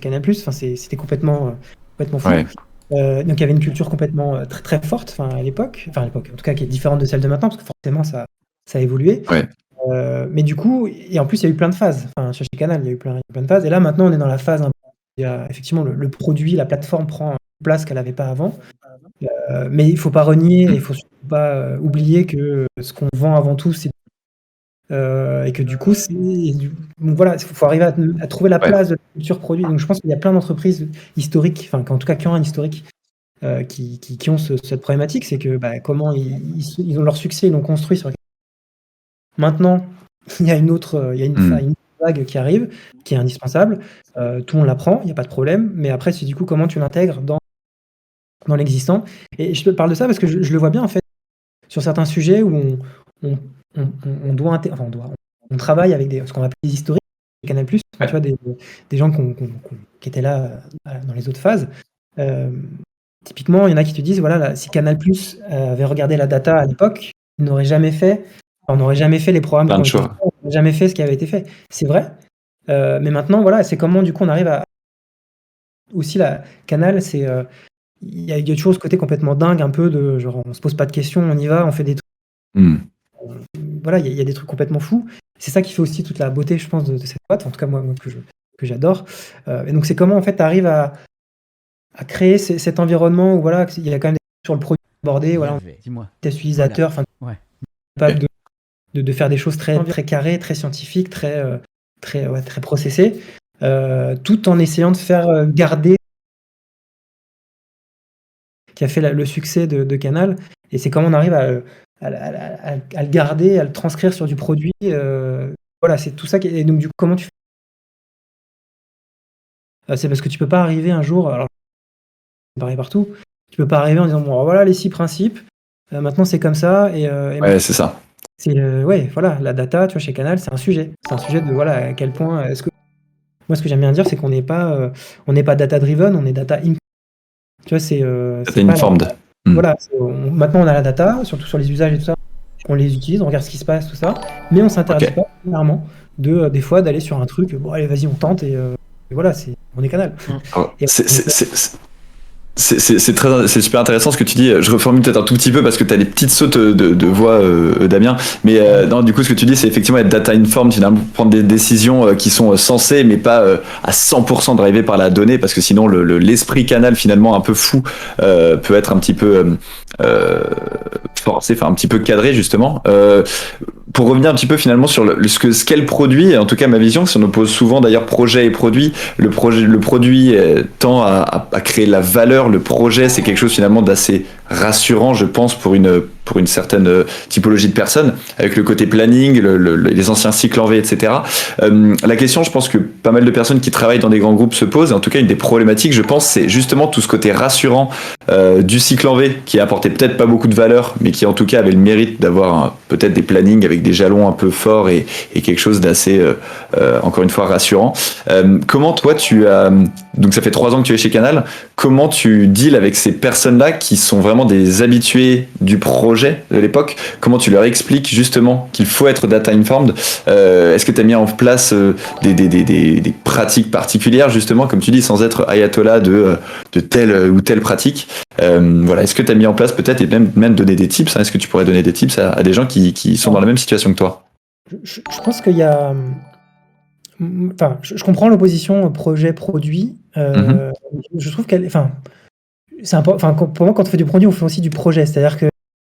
Canal+. Enfin, c'était complètement fou. Ouais. Donc, il y avait une culture complètement très très forte. Enfin, à l'époque, en tout cas, qui est différente de celle de maintenant, parce que forcément, ça a évolué. Ouais. Mais du coup, et en plus, il y a eu plein de phases. Enfin, chez Canal, il y a eu plein de phases. Et là, maintenant, on est dans la phase. Il y a effectivement le produit, la plateforme prend une place qu'elle n'avait pas avant. Mais il ne faut pas renier, il ne faut surtout pas oublier que ce qu'on vend avant tout, c'est et que du coup, donc voilà, il faut arriver à trouver la place de la culture produit. Donc je pense qu'il y a plein d'entreprises historiques, enfin en tout cas qui ont un historique, qui ont cette problématique, c'est que comment ils ont leur succès, ils l'ont construit sur. Maintenant, il y a une vague qui arrive, qui est indispensable. Tout le monde l'apprend, il n'y a pas de problème. Mais après, c'est du coup comment tu l'intègres dans l'existant. Et je te parle de ça parce que je le vois bien en fait sur certains sujets où on doit on travaille avec ce qu'on appelle des historiques Canal+, tu vois, des gens qui étaient là dans les autres phases. Typiquement, il y en a qui te disent voilà, si Canal+ avait regardé la data à l'époque, on n'aurait jamais fait les programmes Plein de qui ont été choix. faits, on n'aurait jamais fait ce qui avait été fait. C'est vrai. Mais maintenant, voilà, c'est comment du coup on arrive à aussi la Canal, c'est il y a toujours ce côté complètement dingue, un peu de genre on se pose pas de questions, on y va, on fait des trucs. Voilà, il y a des trucs complètement fous. C'est ça qui fait aussi toute la beauté, je pense, de cette boîte. En tout cas, moi que j'adore. Et donc, c'est comment en fait tu arrives à créer cet environnement où voilà, il y a quand même des trucs sur le produit abordé, voilà, Dis-moi. test utilisateur, enfin, Ouais. pas de faire des choses très très carrées, très scientifiques, très processées, tout en essayant de faire garder qui a fait le succès de Canal. Et c'est comment on arrive à le garder, à le transcrire sur du produit. Voilà, c'est tout ça. Et donc, du coup, comment tu fais c'est parce que tu peux pas arriver un jour, alors c'est pareil partout, tu peux pas arriver en disant bon, alors voilà les 6 principes, maintenant c'est comme ça. Ouais, c'est ça. Ouais, voilà, la data, tu vois, chez Canal, c'est un sujet. C'est un sujet de voilà, à quel point. Moi, ce que j'aime bien dire, c'est qu'on n'est pas data-driven, on est data informed. Tu vois, c'est informed. Voilà, maintenant on a la data, surtout sur les usages et tout ça, on les utilise, on regarde ce qui se passe, tout ça, mais on s'interdit pas clairement des fois d'aller sur un truc, bon allez vas-y on tente et voilà, on est Canal. Alors, c'est super intéressant ce que tu dis. Je reformule peut-être un tout petit peu parce que tu as des petites sautes de voix, Damien. Mais non, du coup, ce que tu dis, c'est effectivement être data informed, finalement, prendre des décisions qui sont sensées, mais pas à 100% drivées par la donnée, parce que sinon, l'esprit Canal, finalement, un peu fou, peut être un petit peu forcé, enfin un petit peu cadré, justement. Pour revenir un petit peu finalement sur ce qu'est le produit, et en tout cas ma vision, si on oppose souvent d'ailleurs projet et produit, le produit tend à créer la valeur, le projet c'est quelque chose finalement d'assez rassurant, je pense, pour une certaine typologie de personnes, avec le côté planning, les anciens cycles en V, etc. La question, je pense que pas mal de personnes qui travaillent dans des grands groupes se posent, et en tout cas une des problématiques, je pense, c'est justement tout ce côté rassurant du cycle en V, qui apportait peut-être pas beaucoup de valeur, mais qui en tout cas avait le mérite d'avoir peut-être des plannings avec des jalons un peu forts et quelque chose d'assez, encore une fois, rassurant. Comment toi, donc ça fait 3 ans que tu es chez Canal, comment tu deals avec ces personnes-là qui sont vraiment des habitués du projet de l'époque? Comment tu leur expliques justement qu'il faut être data informed? Est-ce que tu as mis en place des pratiques particulières, justement, comme tu dis, sans être ayatollah de telle ou telle pratique? Voilà, est-ce que tu as mis en place peut-être, et même donner des tips, hein, est-ce que tu pourrais donner des tips à des gens qui sont dans la même situation que toi? Je pense qu'il y a enfin, je comprends l'opposition projet-produit. Je trouve qu'elle, enfin, pour moi, quand on fait du produit, on fait aussi du projet. C'est-à-dire que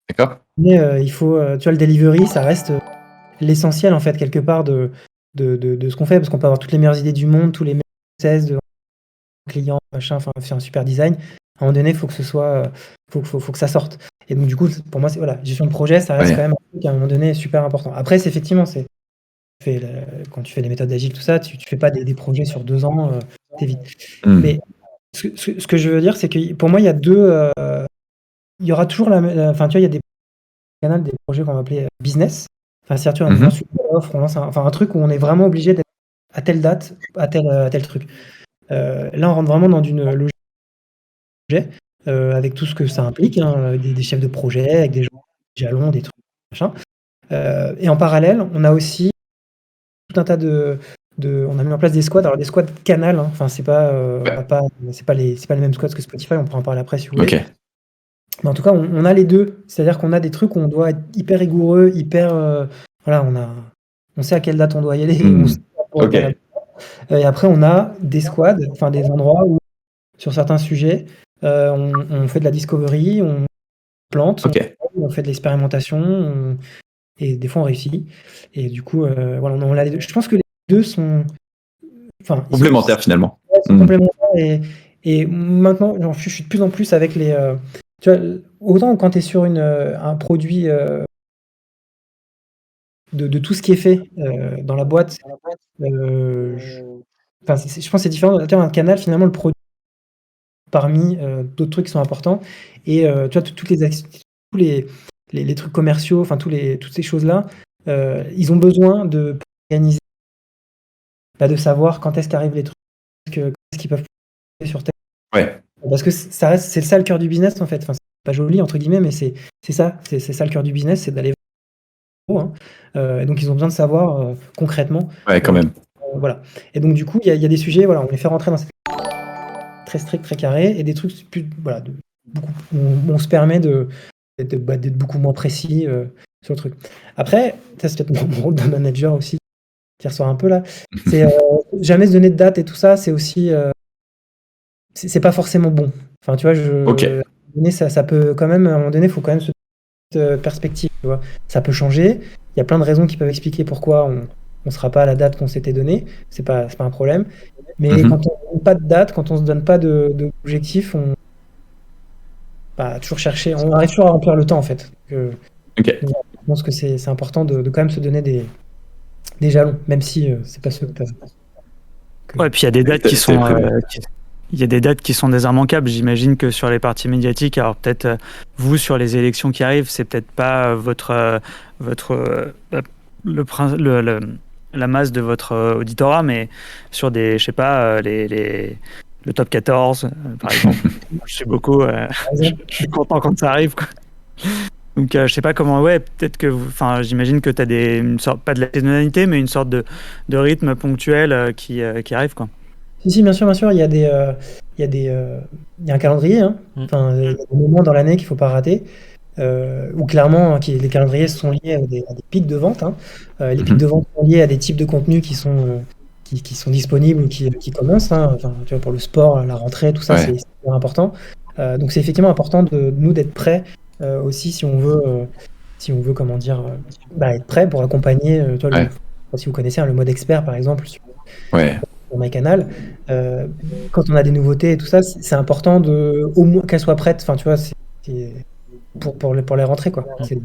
D'accord. il faut, tu vois, le delivery, ça reste l'essentiel en fait quelque part de ce qu'on fait, parce qu'on peut avoir toutes les meilleures idées du monde, tous les meilleurs process de clients, machin, enfin, faire un super design. À un moment donné, il faut que ce soit, faut que ça sorte. Et donc du coup, pour moi, c'est voilà, gestion de projet, ça reste Ouais. quand même un truc à un moment donné super important. Après, c'est effectivement, quand tu fais les méthodes agiles, tout ça, tu fais pas des projets sur 2 ans, t'es vite. Mais ce que je veux dire, c'est que pour moi, il y a deux, il y aura toujours enfin, tu vois, il y a des canaux, des projets qu'on va appeler business. Enfin, c'est-à-dire, tu vois, on lance une offre, on lance un truc où on est vraiment obligé d'être à telle date, à tel truc. Là, on rentre vraiment dans une logique de projet, avec tout ce que ça implique, hein, des chefs de projet, avec des jalons, des trucs, machin. Et en parallèle, on a aussi tout un tas on a mis en place des squads. Alors des squads canal, hein. Enfin, c'est pas les mêmes squads que Spotify. On pourra en parler après si vous voulez. Ok. Mais en tout cas, on a les deux. C'est-à-dire qu'on a des trucs où on doit être hyper rigoureux, voilà, on sait à quelle date on doit y aller. On sait Ok. et après, on a des squads, enfin des endroits où, sur certains sujets, on fait de la discovery, on plante, Ok. on fait de l'expérimentation, et des fois on réussit. Et du coup, voilà, on a les deux. Je pense que les deux sont, enfin, Complémentaire finalement. sont complémentaires. Et maintenant, je suis de plus en plus avec les. Tu vois, autant quand tu es sur un produit de tout ce qui est fait dans la boîte, je pense que c'est différent. Tu vois, un canal, finalement, le produit parmi d'autres trucs qui sont importants. Et tu vois, toutes tous les trucs commerciaux, enfin, toutes ces choses-là, ils ont besoin de organiser, de savoir quand est-ce qu'arrivent les trucs, quand est-ce qu'ils peuvent sur tel. Ouais. Parce que c'est ça le cœur du business en fait. Enfin, c'est pas joli entre guillemets, mais c'est ça le cœur du business, c'est d'aller vers et donc ils ont besoin de savoir concrètement. Ouais, quand même. Voilà. Et donc du coup, il y a des sujets, voilà, on les fait rentrer dans cette très strict, très carré, et des trucs plus, voilà, où on se permet d'être beaucoup moins précis sur le truc. Après, ça c'est peut-être mon rôle de manager aussi, qui ressort un peu là. C'est jamais se donner de date et tout ça, c'est aussi c'est pas forcément bon. Enfin, tu vois, ça peut quand même, à un moment donné, il faut quand même se mettre perspective, tu vois. Ça peut changer. Il y a plein de raisons qui peuvent expliquer pourquoi on sera pas à la date qu'on s'était donnée. C'est pas un problème. Mais quand on ne donne pas de date, quand on se donne pas d'objectif, on va toujours chercher, on arrive toujours à remplir le temps en fait. Je pense que c'est important de quand même se donner des jalons, même si c'est pas ceux que Ouais, puis il y a des dates qui sont. Il y a des dates qui sont des immanquables. J'imagine que sur les parties médiatiques, alors peut-être vous sur les élections qui arrivent, c'est peut-être pas la masse de votre auditorat, mais sur des, je sais pas, le top 14 par exemple. Je sais beaucoup. Je suis content quand ça arrive, quoi. Donc je sais pas comment. Ouais, peut-être que, enfin, j'imagine que tu as une sorte, pas de la saisonnalité, mais une sorte de rythme ponctuel qui arrive, quoi. Si, bien sûr, il y a il y a un calendrier, hein. Enfin, il y a des moments dans l'année qu'il faut pas rater, où clairement, les calendriers sont liés à des pics de vente, hein. Les pics de vente sont liés à des types de contenus qui sont disponibles ou qui commencent, hein. Enfin, tu vois, pour le sport, la rentrée, tout ça, c'est super important. Donc c'est effectivement important de nous d'être prêts aussi si on veut, comment dire, être prêt pour accompagner. Tu vois, si vous connaissez le mode expert par exemple sur MyCanal, quand on a des nouveautés et tout ça, c'est important au moins qu'elles soient prêtes. Enfin, tu vois, pour les rentrées, quoi. C'est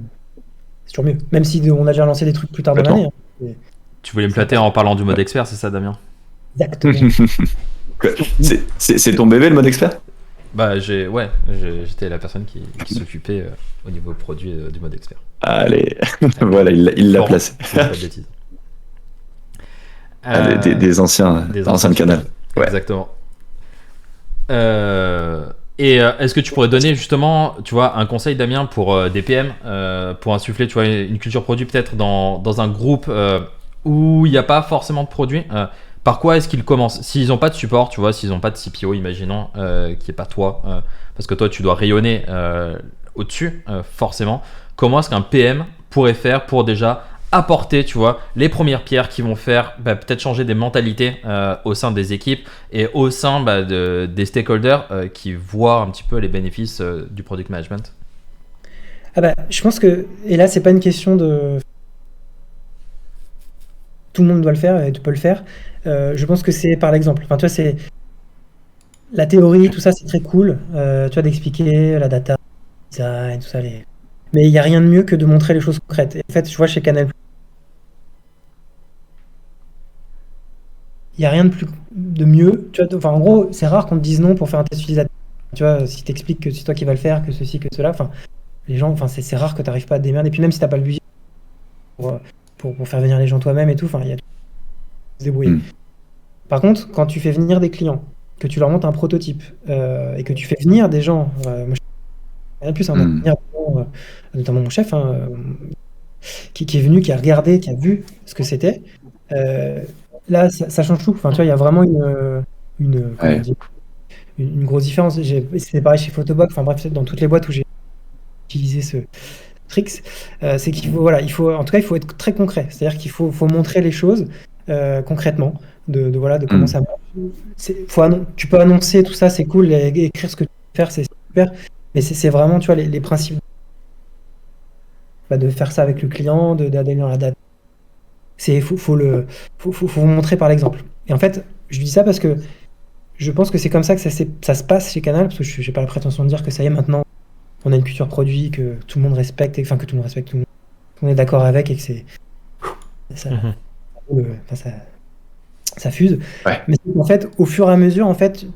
toujours mieux. Même si on a déjà lancé des trucs plus tard dans l'année. Hein. Tu voulais me flatter en parlant du mode expert, c'est ça, Damien? Exactement. C'est ton bébé le mode expert? Bah j'étais la personne qui s'occupait au niveau produit du mode expert. Allez, voilà, il l'a placé. Pas de bêtises. Des anciens canals. Ouais. Exactement. Et est-ce que tu pourrais donner justement, tu vois, un conseil, Damien, pour des PM, pour insuffler, tu vois, une culture produit peut-être dans un groupe où il n'y a pas forcément de produit. Par quoi est-ce qu'ils commencent? S'ils n'ont pas de support, tu vois, s'ils n'ont pas de CPO, imaginons, qui n'est pas toi, parce que toi, tu dois rayonner au-dessus, forcément. Comment est-ce qu'un PM pourrait faire pour déjà apporter, tu vois, les premières pierres qui vont faire peut-être changer des mentalités au sein des équipes et au sein des stakeholders qui voient un petit peu les bénéfices du product management? Ah bah, je pense que, et là, c'est pas une question de tout le monde doit le faire et tu peux le faire. Je pense que c'est par l'exemple. Enfin, tu vois, c'est la théorie, tout ça, c'est très cool. Tu vois, d'expliquer la data, design, tout ça. Mais il n'y a rien de mieux que de montrer les choses concrètes. Et en fait, je vois chez Canal, il n'y a rien de mieux. Tu vois, enfin, en gros, c'est rare qu'on te dise non pour faire un test utilisateur. Tu vois, si tu expliques que c'est toi qui vas le faire, que ceci, que cela, enfin, les gens, enfin, c'est rare que tu n'arrives pas à te démerder. Et puis même si tu n'as pas le budget pour faire venir les gens toi-même et tout, enfin, il y a tout à se débrouiller. Par contre, quand tu fais venir des clients, que tu leur montres un prototype et que tu fais venir des gens, moi, rien de plus, notamment mon chef, qui est venu, qui a regardé, qui a vu ce que c'était. Là, ça change tout. Enfin, tu vois, il y a vraiment comment dire, une grosse différence. C'est pareil chez Photobox. Enfin bref, dans toutes les boîtes où j'ai utilisé ce tricks, c'est qu'il faut, voilà, en tout cas, il faut être très concret. C'est-à-dire qu'il faut montrer les choses concrètement, de comment ça marche. Tu peux annoncer tout ça, c'est cool, et écrire ce que tu veux faire, c'est super. Mais c'est vraiment, tu vois, les principes de faire ça avec le client, d'aller dans la data. Faut montrer par l'exemple. Et en fait, je dis ça parce que je pense que c'est comme ça que ça se passe chez Canal, parce que je n'ai pas la prétention de dire que ça y est, maintenant, on a une culture produit que tout le monde respecte, enfin que tout le monde respecte, tout le monde est d'accord avec et que ça fuse. Ouais. Mais en fait, au fur et à mesure, en fait,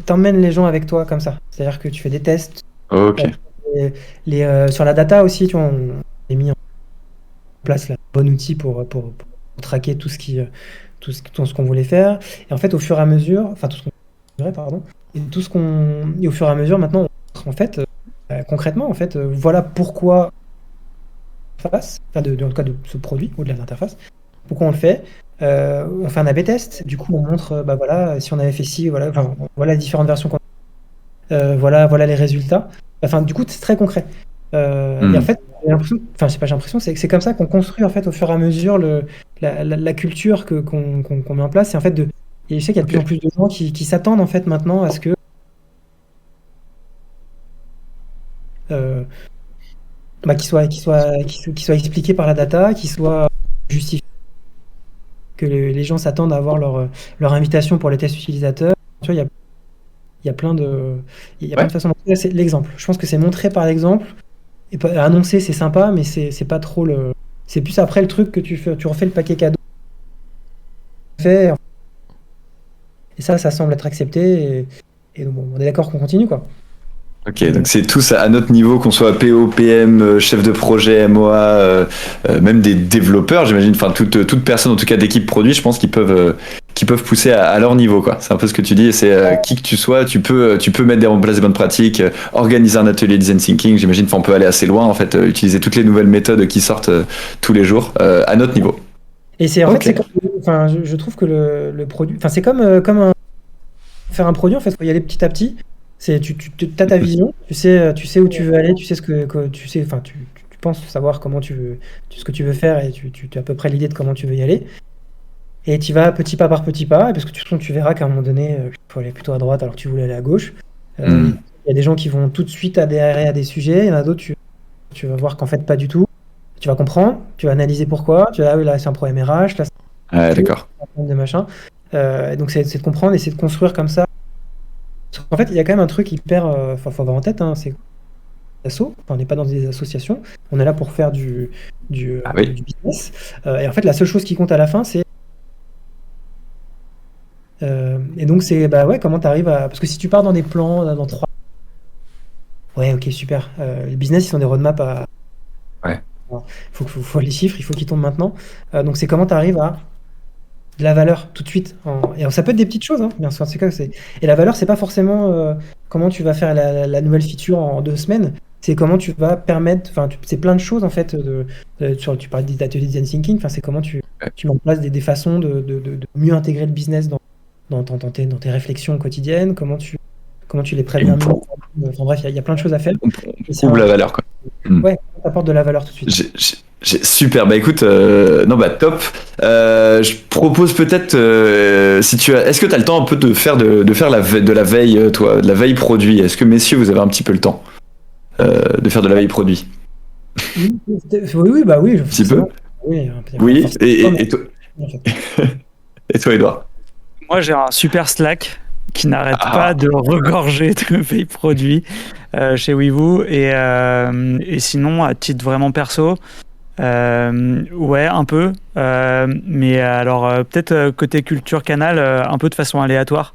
t'emmènes les gens avec toi comme ça. C'est-à-dire que tu fais des tests. Ok. Sur la data aussi, tu vois, on a mis en place le bon outil pour traquer tout ce qu'on voulait faire. Et en fait, au fur et à mesure, enfin tout ce qu'on voulait, pardon, et au fur et à mesure, maintenant, en fait, concrètement, en fait, voilà pourquoi interface, en tout cas de ce produit au-delà de l'interface. Pourquoi on le fait? On fait un A/B test. Du coup, on montre, voilà, si on avait fait ci, voilà les différentes versions qu'on a. Voilà les résultats. Enfin, du coup, c'est très concret. Et en fait, j'ai l'impression, c'est comme ça qu'on construit en fait au fur et à mesure la culture qu'on met en place. Et en fait, et je sais qu'il y a de plus en plus de gens qui s'attendent en fait maintenant à ce que qu'il soit expliqué par la data, qu'il soit justifié, que les gens s'attendent à avoir leur invitation pour les tests utilisateurs. Tu vois, il y a plein de façons. Là, c'est l'exemple. Je pense que c'est montrer par l'exemple. Et annoncer, c'est sympa, mais c'est pas trop c'est plus après le truc que tu refais le paquet cadeau. Et ça semble être accepté. Et donc, bon, on est d'accord qu'on continue, quoi. Ok, donc c'est tous à notre niveau, qu'on soit PO, PM, chef de projet, MOA, même des développeurs, j'imagine, enfin toute personne en tout cas d'équipe produit, je pense qu'ils peuvent pousser à leur niveau, quoi. C'est un peu ce que tu dis, et c'est qui que tu sois, tu peux mettre en place des bonnes pratiques, organiser un atelier design thinking, j'imagine, on peut aller assez loin en fait, utiliser toutes les nouvelles méthodes qui sortent tous les jours à notre niveau. Et c'est en fait, c'est comme, je trouve que le produit, c'est comme faire un produit, en fait, il faut y aller petit à petit. Tu as ta vision, tu sais où tu veux aller, tu sais tu sais, enfin, tu penses savoir ce que tu veux faire et tu as à peu près l'idée de comment tu veux y aller. Et tu vas petit pas par petit pas, parce que tu verras qu'à un moment donné, il faut aller plutôt à droite alors que tu voulais aller à gauche. Il y a des gens qui vont tout de suite adhérer à des sujets, il y en a d'autres, tu vas voir qu'en fait, pas du tout. Tu vas comprendre, tu vas analyser pourquoi, tu vas oui, là, c'est un problème RH, là, c'est d'accord. un problème de machin. Donc, c'est de comprendre et c'est de construire comme ça. En fait, il y a quand même un truc hyper. Faut avoir en tête, c'est on n'est pas dans des associations, on est là pour faire du business. Et en fait, la seule chose qui compte à la fin, c'est. Et donc, c'est comment tu arrives à. Parce que si tu pars dans des plans, dans 3. Ouais, ok, super. Les business, ils sont des roadmaps à. Ouais. Faut les chiffres, il faut qu'ils tombent maintenant. Donc, c'est comment tu arrives à. De la valeur tout de suite. Et ça peut être des petites choses, bien sûr. Et la valeur, c'est pas forcément comment tu vas faire la nouvelle feature en 2 semaines. C'est comment tu vas permettre. C'est plein de choses en fait. Tu parles des ateliers design thinking. C'est comment tu mets en place des façons de mieux intégrer le business dans tes réflexions quotidiennes. Comment tu les préviens mieux. Enfin bref, il y a plein de choses à faire. On prouve la valeur, quoi. Ouais, ça apporte de la valeur tout de suite. Super, bah écoute, non bah top. Je propose peut-être, si tu as, est-ce que tu as le temps un peu de faire de la veille, toi, de la veille produit. Est-ce que messieurs, vous avez un petit peu le temps de faire de la veille produit? Oui, bah oui. Un petit peu. Oui, Oui. Et toi, En fait. et toi, Edouard? Moi, j'ai un super Slack qui n'arrête Ah. pas de regorger de veille produits chez Weevoo. Et sinon, à titre vraiment perso, ouais, un peu. Mais alors, peut-être côté culture canal, un peu de façon aléatoire.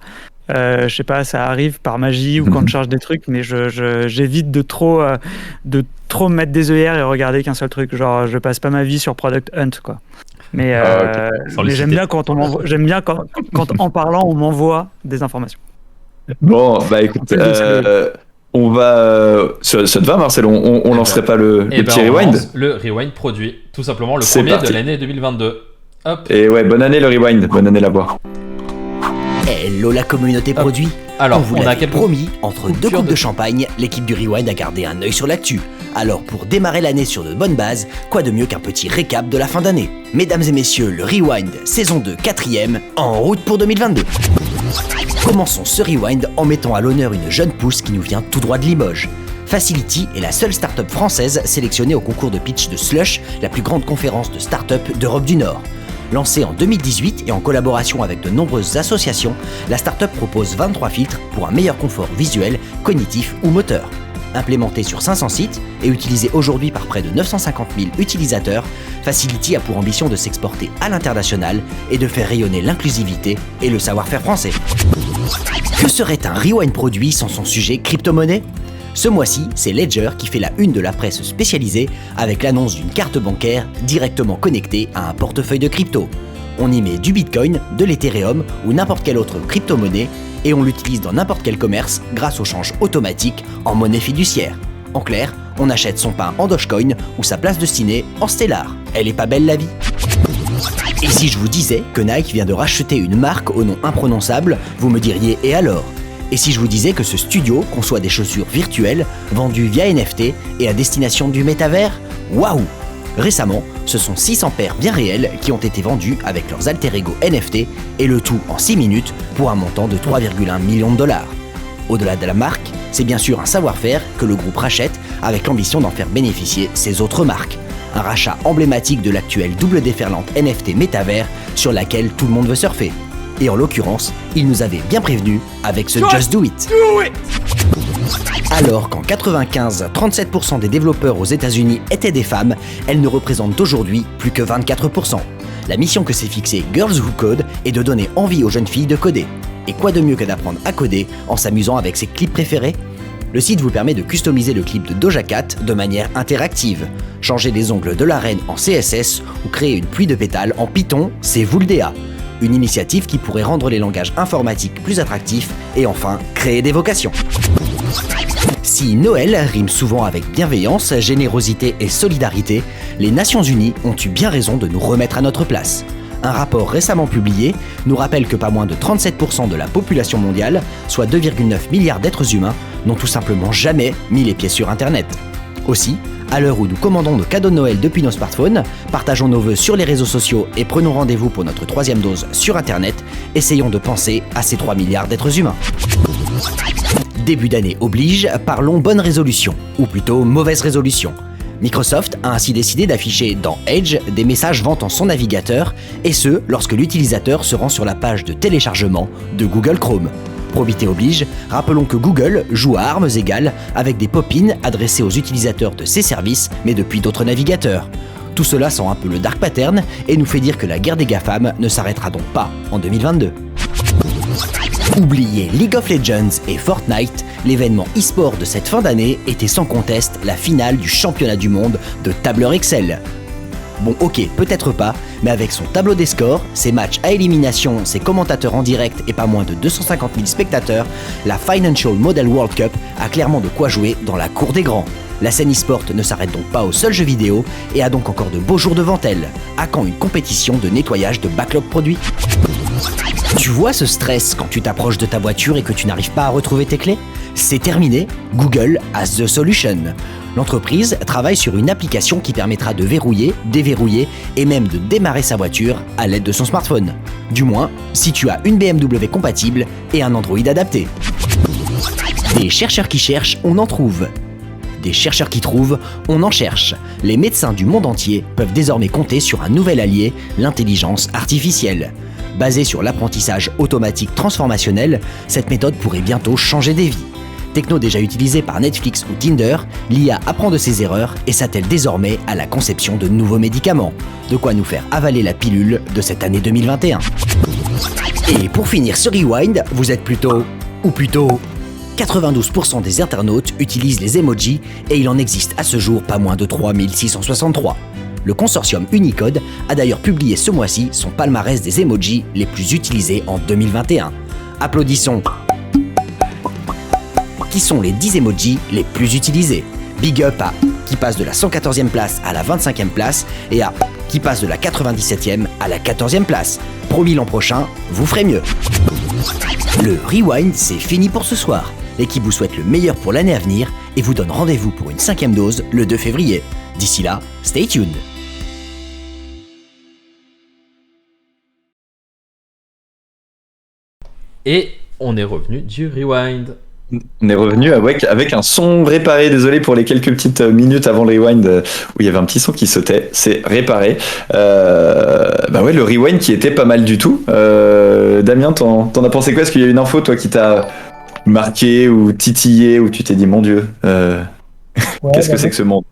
Je sais pas, ça arrive par magie ou quand je charge des trucs, mais j'évite de trop me mettre des œillères et regarder qu'un seul truc. Genre, je passe pas ma vie sur Product Hunt, quoi. Mais, Sans mais les j'aime citer. bien quand quand en parlant, on m'envoie des informations. Bon, bah écoute, on va. Ça te va, Marcel? On lancerait pas le Et petit on rewind? lance le rewind produit, tout simplement le C'est premier parti. de l'année 2022. Hop. Et ouais, bonne année le rewind, bonne année la boire. Hello la communauté Hop. produit. Alors, On vous on a l'avait quelques promis, entre deux coupures coupes de- de champagne, l'équipe du Rewind a gardé un œil sur l'actu. Alors pour démarrer l'année sur de bonnes bases, quoi de mieux qu'un petit récap de la fin d'année? Mesdames et messieurs, le Rewind, saison 2, 4ème, en route pour 2022. Commençons ce Rewind en mettant à l'honneur une jeune pousse qui nous vient tout droit de Limoges. Facility est la seule start-up française sélectionnée au concours de pitch de Slush, la plus grande conférence de start-up d'Europe du Nord. Lancée en 2018 et en collaboration avec de nombreuses associations, la start-up propose 23 filtres pour un meilleur confort visuel, cognitif ou moteur. Implémentée sur 500 sites et utilisée aujourd'hui par près de 950 000 utilisateurs, Facility a pour ambition de s'exporter à l'international et de faire rayonner l'inclusivité et le savoir-faire français. Que serait un rewind produit sans son sujet crypto-monnaie ? Ce mois-ci, c'est Ledger qui fait la une de la presse spécialisée avec l'annonce d'une carte bancaire directement connectée à un portefeuille de crypto. On y met du Bitcoin, de l'Ethereum ou n'importe quelle autre crypto-monnaie et on l'utilise dans n'importe quel commerce grâce au change automatique en monnaie fiduciaire. En clair, on achète son pain en Dogecoin ou sa place de ciné en Stellar. Elle est pas belle la vie ? Et si je vous disais que Nike vient de racheter une marque au nom imprononçable, vous me diriez et alors ? Et si je vous disais que ce studio conçoit des chaussures virtuelles vendues via NFT et à destination du métavers ? Waouh ! Récemment, ce sont 600 paires bien réelles qui ont été vendues avec leurs alter ego NFT et le tout en 6 minutes pour un montant de 3,1 millions de dollars. Au-delà de la marque, c'est bien sûr un savoir-faire que le groupe rachète avec l'ambition d'en faire bénéficier ses autres marques. Un rachat emblématique de l'actuelle double déferlante NFT métavers sur laquelle tout le monde veut surfer. Et en l'occurrence, il nous avait bien prévenu avec ce Just Do It. Alors qu'en 95, 37% des développeurs aux États-Unis étaient des femmes, elles ne représentent aujourd'hui plus que 24%. La mission que s'est fixée Girls Who Code est de donner envie aux jeunes filles de coder. Et quoi de mieux que d'apprendre à coder en s'amusant avec ses clips préférés ? Le site vous permet de customiser le clip de Doja Cat de manière interactive. Changer les ongles de la reine en CSS ou créer une pluie de pétales en Python, c'est vous le DA. Une initiative qui pourrait rendre les langages informatiques plus attractifs et enfin créer des vocations. Si Noël rime souvent avec bienveillance, générosité et solidarité, les Nations Unies ont eu bien raison de nous remettre à notre place. Un rapport récemment publié nous rappelle que pas moins de 37% de la population mondiale, soit 2,9 milliards d'êtres humains, n'ont tout simplement jamais mis les pieds sur Internet. Aussi, à l'heure où nous commandons nos cadeaux de Noël depuis nos smartphones, partageons nos vœux sur les réseaux sociaux et prenons rendez-vous pour notre 3e dose sur Internet, essayons de penser à ces 3 milliards d'êtres humains. Début d'année oblige, parlons bonne résolution, ou plutôt mauvaise résolution. Microsoft a ainsi décidé d'afficher dans Edge des messages vantant son navigateur, et ce, lorsque l'utilisateur se rend sur la page de téléchargement de Google Chrome. Probité oblige, rappelons que Google joue à armes égales avec des pop-ins adressés aux utilisateurs de ses services, mais depuis d'autres navigateurs. Tout cela sent un peu le dark pattern et nous fait dire que la guerre des GAFAM ne s'arrêtera donc pas en 2022. Oubliez League of Legends et Fortnite, l'événement e-sport de cette fin d'année était sans conteste la finale du championnat du monde de tableur Excel. Bon ok, peut-être pas, mais avec son tableau des scores, ses matchs à élimination, ses commentateurs en direct et pas moins de 250 000 spectateurs, la Financial Model World Cup a clairement de quoi jouer dans la cour des grands. La scène e-sport ne s'arrête donc pas au seul jeu vidéo et a donc encore de beaux jours devant elle. À quand une compétition de nettoyage de backlog produits ? Tu vois ce stress quand tu t'approches de ta voiture et que tu n'arrives pas à retrouver tes clés ? C'est terminé, Google has the solution. L'entreprise travaille sur une application qui permettra de verrouiller, déverrouiller et même de démarrer sa voiture à l'aide de son smartphone. Du moins, si tu as une BMW compatible et un Android adapté. Des chercheurs qui cherchent, on en trouve. Des chercheurs qui trouvent, on en cherche. Les médecins du monde entier peuvent désormais compter sur un nouvel allié, l'intelligence artificielle. Basée sur l'apprentissage automatique transformationnel, cette méthode pourrait bientôt changer des vies. Techno déjà utilisée par Netflix ou Tinder, l'IA apprend de ses erreurs et s'attelle désormais à la conception de nouveaux médicaments. De quoi nous faire avaler la pilule de cette année 2021. Et pour finir ce rewind, vous êtes plutôt... 92% des internautes utilisent les emojis et il en existe à ce jour pas moins de 3663. Le consortium Unicode a d'ailleurs publié ce mois-ci son palmarès des emojis les plus utilisés en 2021. Applaudissons. Qui sont les 10 emojis les plus utilisés ? Big up à qui passe de la 114e place à la 25e place et à qui passe de la 97e à la 14e place. Promis, l'an prochain, vous ferez mieux. Le Rewind, c'est fini pour ce soir. L'équipe vous souhaite le meilleur pour l'année à venir et vous donne rendez-vous pour une 5e dose le 2 février. D'ici là, stay tuned. Et on est revenu du Rewind. On est revenu avec un son réparé. Désolé pour les quelques petites minutes avant le rewind où il y avait un petit son qui sautait. C'est réparé. Bah ouais, le rewind qui était pas mal du tout. Damien, t'en as pensé quoi ? Est-ce qu'il y a une info, toi, qui t'a marqué ou titillé, où tu t'es dit, mon Dieu, qu'est-ce que c'est que ce monde ?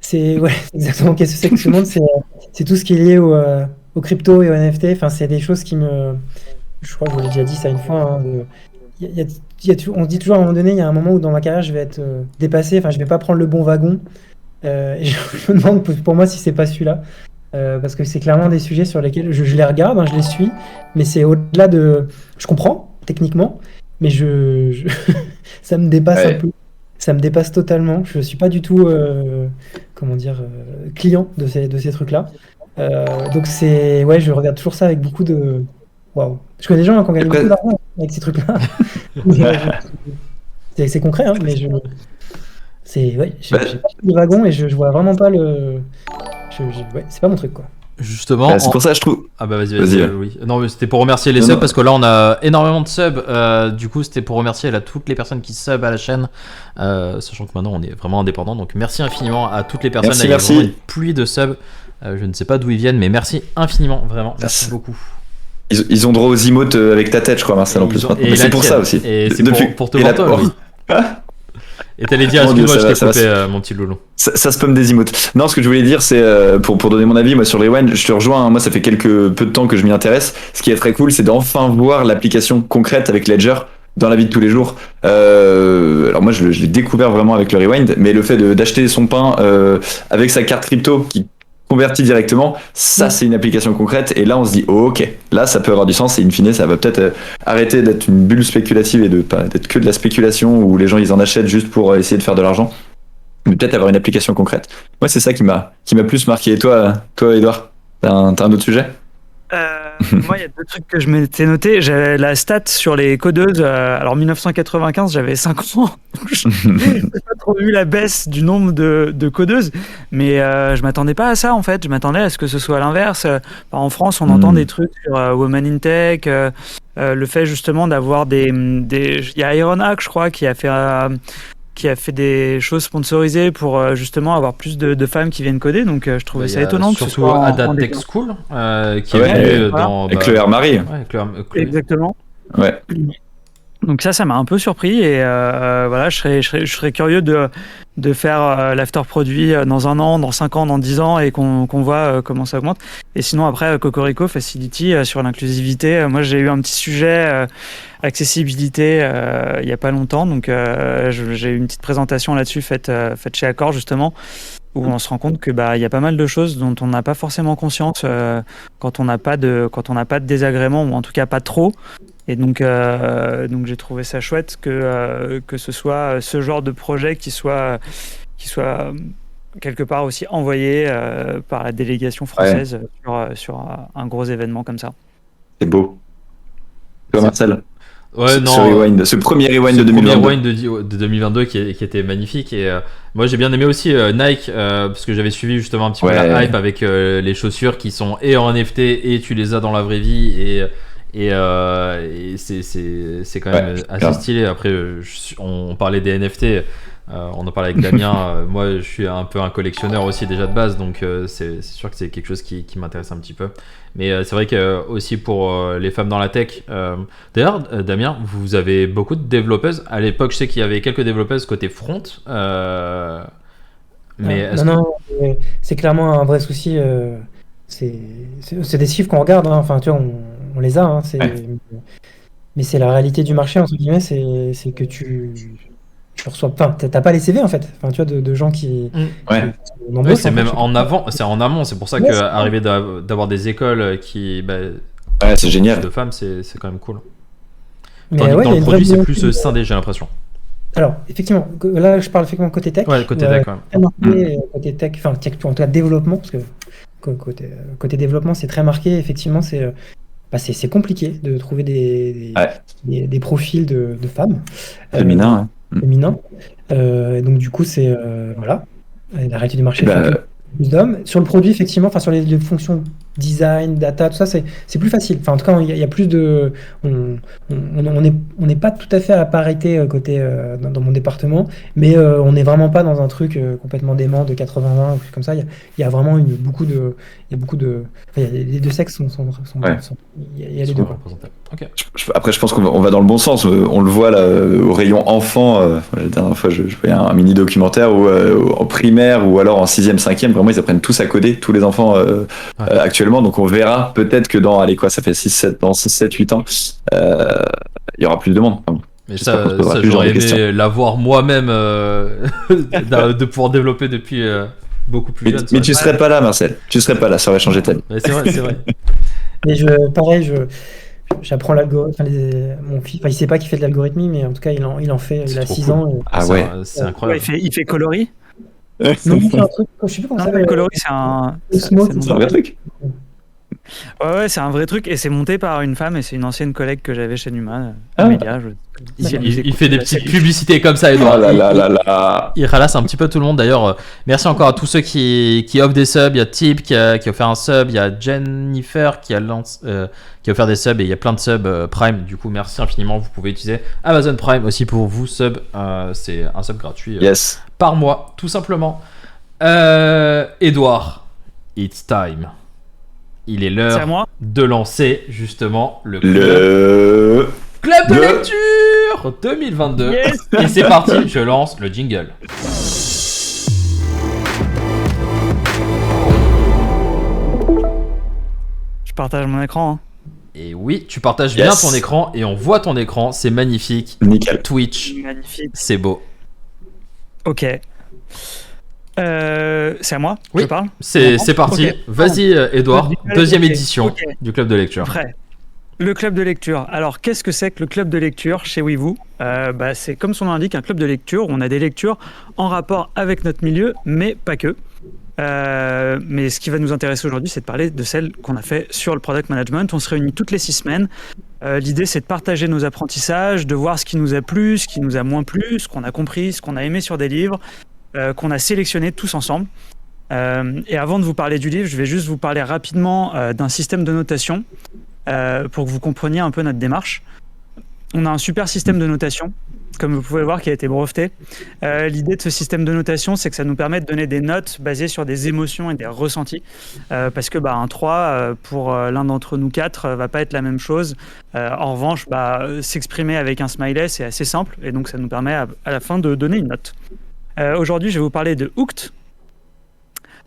C'est exactement qu'est-ce que c'est que ce monde. C'est tout ce qui est lié au crypto et au NFT. Enfin, c'est des choses qui me. Je crois que je vous l'ai déjà dit ça une fois. On se dit toujours à un moment donné, il y a un moment où dans ma carrière je vais être dépassé, enfin je vais pas prendre le bon wagon. Et je me demande pour moi si c'est pas celui-là. Parce que c'est clairement des sujets sur lesquels je les regarde, je les suis, mais c'est au-delà de. Je comprends techniquement, mais ça me dépasse un peu. Ça me dépasse totalement. Je suis pas du tout client de ces trucs-là. Donc je regarde toujours ça avec beaucoup de. Waouh. Je connais des gens qui ont gagné beaucoup d'argent avec ces trucs-là. C'est concret, hein, mais j'ai pas le wagon et je vois vraiment pas le. C'est pas mon truc, quoi. Justement. C'est pour ça que je trouve. Ah bah vas-y. Oui. Non, mais c'était pour remercier les subs parce que là on a énormément de subs. Du coup, c'était pour remercier toutes les personnes qui sub à la chaîne, sachant que maintenant on est vraiment indépendant. Donc merci infiniment à toutes les personnes. Il y a vraiment une pluie de subs. Je ne sais pas d'où ils viennent, mais merci infiniment, vraiment. Merci beaucoup. Ils ont droit aux emotes avec ta tête, je crois, Marcel, en plus. Mais c'est pour ça aussi. Et c'est pour te voir, oui. Et t'allais dire, excuse-moi, je t'ai coupé, mon petit loulou. Ça spamme des emotes. Non, ce que je voulais dire, c'est, pour donner mon avis, moi, sur les Rewind, je te rejoins, hein, moi, ça fait peu de temps que je m'y intéresse. Ce qui est très cool, c'est d'enfin voir l'application concrète avec Ledger dans la vie de tous les jours. Alors moi, je l'ai découvert vraiment avec le Rewind, mais le fait d'acheter son pain avec sa carte crypto qui converti directement, ça c'est une application concrète et là on se dit ok, là ça peut avoir du sens et in fine ça va peut-être arrêter d'être une bulle spéculative et de pas d'être que de la spéculation où les gens ils en achètent juste pour essayer de faire de l'argent, mais peut-être avoir une application concrète. Moi c'est ça qui m'a plus marqué. Et toi Edouard, t'as un autre sujet? Moi, il y a deux trucs que je m'étais noté. J'avais la stat sur les codeuses. Alors, 1995, j'avais 5 ans. Je n'ai pas trop vu la baisse du nombre de codeuses. Mais je m'attendais pas à ça, en fait. Je m'attendais à ce que ce soit l'inverse. En France, on entend des trucs sur Women in Tech. Le fait, justement, d'avoir il y a Ironhack, je crois, qui a fait des choses sponsorisées pour justement avoir plus de femmes qui viennent coder, donc je trouvais ça étonnant. Surtout Ada Tech School qui est venu dans... Avec le Marie. Exactement. Ouais. Donc ça m'a un peu surpris et voilà, je serais curieux de faire l'after produit dans 1 an, dans 5 ans, dans 10 ans et qu'on voit comment ça augmente. Et sinon après Cocorico Facility sur l'inclusivité, moi j'ai eu un petit sujet accessibilité il y a pas longtemps, donc j'ai eu une petite présentation là-dessus faite chez Accor justement, où on se rend compte que il y a pas mal de choses dont on n'a pas forcément conscience quand on n'a pas de désagrément, ou en tout cas pas trop. Et donc j'ai trouvé ça chouette que ce soit ce genre de projet qui soit quelque part aussi envoyé par la délégation française sur un gros événement comme ça. C'est beau. Toi, Marcel, Ouais, non. ce premier rewind de Ce 2022. premier rewind de 2022 qui était magnifique. Et moi, j'ai bien aimé aussi Nike parce que j'avais suivi justement un petit peu la hype avec les chaussures qui sont et en NFT et tu les as dans la vraie vie. Et c'est quand même assez grave. stylé. Après, on parlait des NFT. On en parlait avec Damien. Moi, je suis un peu un collectionneur aussi déjà de base, donc c'est sûr que c'est quelque chose qui m'intéresse un petit peu. Mais c'est vrai que aussi pour les femmes dans la tech. D'ailleurs, Damien, vous avez beaucoup de développeuses. À l'époque, je sais qu'il y avait quelques développeuses côté front. Mais est-ce Non, c'est clairement un vrai souci. C'est des chiffres qu'on regarde, hein. Enfin, tu vois, on les a, hein. Mais c'est la réalité du marché, entre guillemets, c'est que tu reçois. Enfin, t'as pas les CV, en fait. Enfin, tu vois, de gens qui. Ouais. Oui, c'est même en avant, c'est en amont. C'est pour ça que arriver d'avoir des écoles qui, Ouais, c'est génial. de femmes, c'est quand même cool. Mais Tandis que ouais, dans il y a le une produit, vraie c'est plus volonté. scindé, j'ai l'impression. Alors, effectivement, là, je parle effectivement côté tech. Ouais, côté tech, quand même. Très marqué, côté tech, enfin, tech, en tout cas développement, parce que côté développement, c'est très marqué. Effectivement, c'est compliqué de trouver des profils de femmes. Féminin. Féminins. Donc, du coup, c'est voilà. La réalité du marché Bah, fait que plus d'hommes. Sur le produit, effectivement, enfin, sur les fonctions design, data, tout ça, c'est plus facile. Enfin, en tout cas, il y a plus de. On n'est pas tout à fait à la parité côté dans mon département, mais on n'est vraiment pas dans un truc complètement dément de 80-20 ou comme ça. Il y a vraiment beaucoup de. Enfin, les deux sexes sont Ouais. il y a les deux, quoi. Représentés. Ok. Après, je pense qu'on va dans le bon sens. On le voit là au rayon enfant. La dernière fois, je voyais un mini documentaire où en primaire ou alors en 6e, 5e, vraiment ils apprennent tous à coder, tous les enfants actuellement. Donc on verra peut-être que dans, allez quoi, ça fait 6, 7, 8 ans, il y aura plus de monde. Enfin, Mais j'espère qu'on se ça, posera ça plus ce genre j'aurais de questions. aimé l'avoir moi-même de pouvoir développer depuis beaucoup plus jeune. Mais tu serais pas là, Marcel. Tu serais pas là, ça aurait changé ta vie. Ouais, c'est vrai, c'est vrai. Mais pareil, j'apprends l'algorithme. Mon fils, enfin, il sait pas qu'il fait de l'algorithmie, mais en tout cas, il en fait. C'est Il a trop 6 cool. ans. Ah C'est ouais. c'est Ouais, incroyable. il fait coloris. Non, il fait un truc, je sais plus comment ça Non, s'appelle. le coloris, c'est un. Osmo, c'est- C'est un vrai truc. Ouais, c'est un vrai truc et c'est monté par une femme et c'est une ancienne collègue que j'avais chez Numa. Ah. Amélia, Il fait des petites publicités comme ça, Edouard. Oh là là là là. Il ralasse un petit peu tout le monde. D'ailleurs, merci encore à tous ceux qui offrent des subs. Il y a Tip qui a offert un sub. Il y a Jennifer qui a offert des subs. Et il y a plein de subs Prime. Du coup, merci infiniment. Vous pouvez utiliser Amazon Prime aussi pour vous sub. C'est un sub gratuit Yes. par mois, tout simplement. Edouard, it's time. Il est C'est à l'heure moi. de lancer justement le club Le. de de- lecture 2022. Yes. Et c'est parti, je lance le jingle. Je partage mon écran. Hein. Et oui, tu partages bien Yes. ton écran et on voit ton écran, c'est magnifique. Nickel. Twitch, Magnifique. c'est beau. Ok. C'est à moi. Oui. Je parle. C'est parti. Ok. Vas-y, Edouard, Ok. deuxième édition Ok. du club de lecture. Prêt. Le club de lecture. Alors, qu'est-ce que c'est que le club de lecture chez Weevoo C'est comme son nom l'indique, un club de lecture où on a des lectures en rapport avec notre milieu, mais pas que. Mais ce qui va nous intéresser aujourd'hui, c'est de parler de celles qu'on a fait sur le product management. On se réunit toutes les 6 semaines. L'idée, c'est de partager nos apprentissages, de voir ce qui nous a plu, ce qui nous a moins plu, ce qu'on a compris, ce qu'on a aimé sur des livres, qu'on a sélectionné tous ensemble. Et avant de vous parler du livre, je vais juste vous parler rapidement d'un système de notation pour que vous compreniez un peu notre démarche. On a un super système de notation, comme vous pouvez le voir, qui a été breveté. L'idée de ce système de notation, c'est que ça nous permet de donner des notes basées sur des émotions et des ressentis. Parce que un 3, pour l'un d'entre nous 4, va pas être la même chose. En revanche, s'exprimer avec un smiley, c'est assez simple. Et donc, ça nous permet à la fin de donner une note. Aujourd'hui, je vais vous parler de Hooked.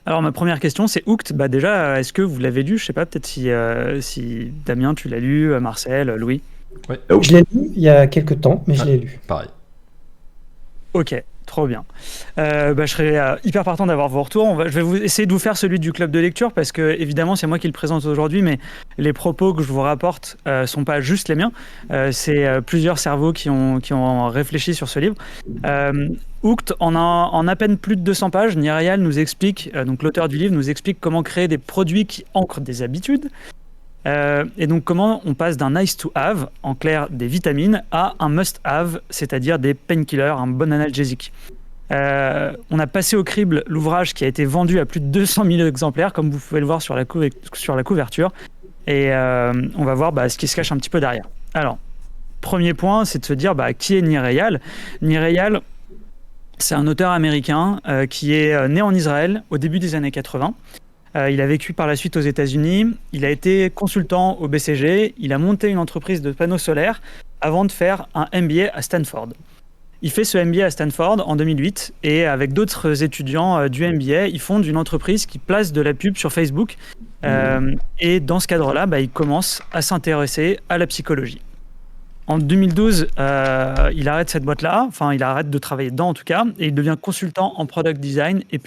Alors, ma première question, c'est Hooked. Déjà, est-ce que vous l'avez lu? Je sais pas, peut-être si Damien, tu l'as lu, Marcel, Louis. Je l'ai lu il y a quelques temps, mais je l'ai lu. Pareil. Ok, Trop bien. Je serais hyper partant d'avoir vos retours. Je vais essayer de vous faire celui du club de lecture parce que, évidemment, c'est moi qui le présente aujourd'hui, mais les propos que je vous rapporte sont pas juste les miens. C'est plusieurs cerveaux qui ont réfléchi sur ce livre. Hooked, en à peine plus de 200 pages, Nirayal nous explique, donc l'auteur du livre nous explique comment créer des produits qui ancrent des habitudes. Et donc comment on passe d'un nice to have, en clair des vitamines, à un must have, c'est-à-dire des painkillers, un bon analgésique. On a passé au crible l'ouvrage qui a été vendu à plus de 200 000 exemplaires, comme vous pouvez le voir sur la couverture. Et on va voir ce qui se cache un petit peu derrière. Alors, premier point, c'est de se dire qui est Nirayal. Nirayal, c'est un auteur américain qui est né en Israël au début des années 80. Il a vécu par la suite aux États-Unis. Il a été consultant au BCG. Il a monté une entreprise de panneaux solaires avant de faire un MBA à Stanford. Il fait ce MBA à Stanford en 2008 et avec d'autres étudiants du MBA, il fonde une entreprise qui place de la pub sur Facebook. Et dans ce cadre-là, il commence à s'intéresser à la psychologie. En 2012, il arrête cette boîte-là, il arrête de travailler dedans en tout cas, et il devient consultant en product design et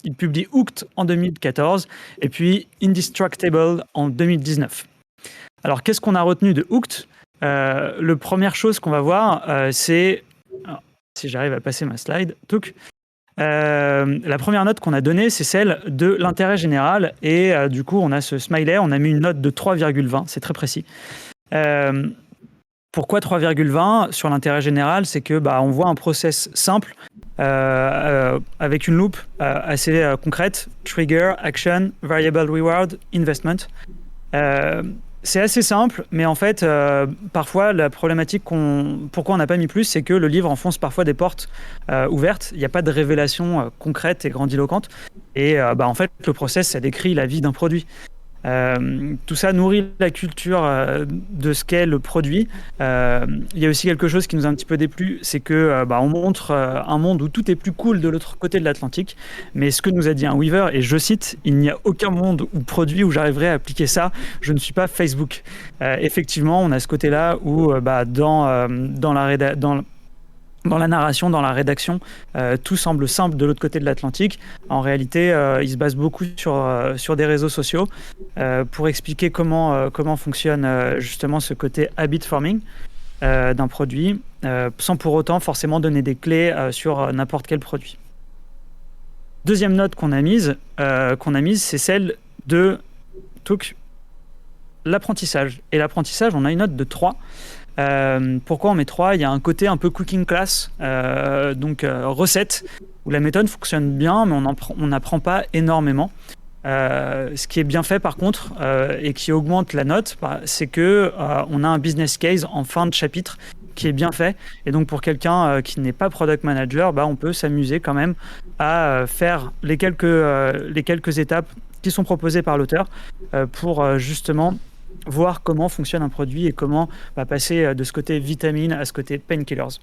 il publie Hooked en 2014 et puis Indestructible en 2019. Alors, qu'est-ce qu'on a retenu de Hooked ? La première chose qu'on va voir, c'est... Alors, si j'arrive à passer ma slide, la première note qu'on a donnée, c'est celle de l'intérêt général. Et du coup, on a ce smiley, on a mis une note de 3,20, c'est très précis. Pourquoi 3,20 sur l'intérêt général ? C'est que on voit un process simple avec une loupe assez concrète. Trigger, action, variable reward, investment. C'est assez simple, mais en fait, parfois, la problématique pourquoi on n'a pas mis plus, c'est que le livre enfonce parfois des portes ouvertes. Il n'y a pas de révélation concrète et grandiloquente. Et en fait, le process, ça décrit la vie d'un produit. Tout ça nourrit la culture de ce qu'est le produit. Il y a aussi quelque chose qui nous a un petit peu déplu, c'est que on montre un monde où tout est plus cool de l'autre côté de l'Atlantique. Mais ce que nous a dit un Weaver, et je cite, il n'y a aucun monde ou produit où j'arriverai à appliquer ça. Je ne suis pas Facebook. Effectivement, on a ce côté-là où dans la narration, dans la rédaction, tout semble simple de l'autre côté de l'Atlantique. En réalité, il se base beaucoup sur des réseaux sociaux pour expliquer comment fonctionne justement ce côté habit forming d'un produit, sans pour autant forcément donner des clés sur n'importe quel produit. Deuxième note qu'on a mise, c'est celle de l'apprentissage. Et l'apprentissage, on a une note de 3. Pourquoi on met 3 ? Il y a un côté un peu cooking class, recette, où la méthode fonctionne bien, mais on n'apprend pas énormément. Ce qui est bien fait par contre, et qui augmente la note, c'est que on a un business case en fin de chapitre qui est bien fait. Et donc pour quelqu'un qui n'est pas product manager, on peut s'amuser quand même à faire les quelques étapes qui sont proposées par l'auteur pour justement voir comment fonctionne un produit et comment passer de ce côté vitamine à ce côté painkillers.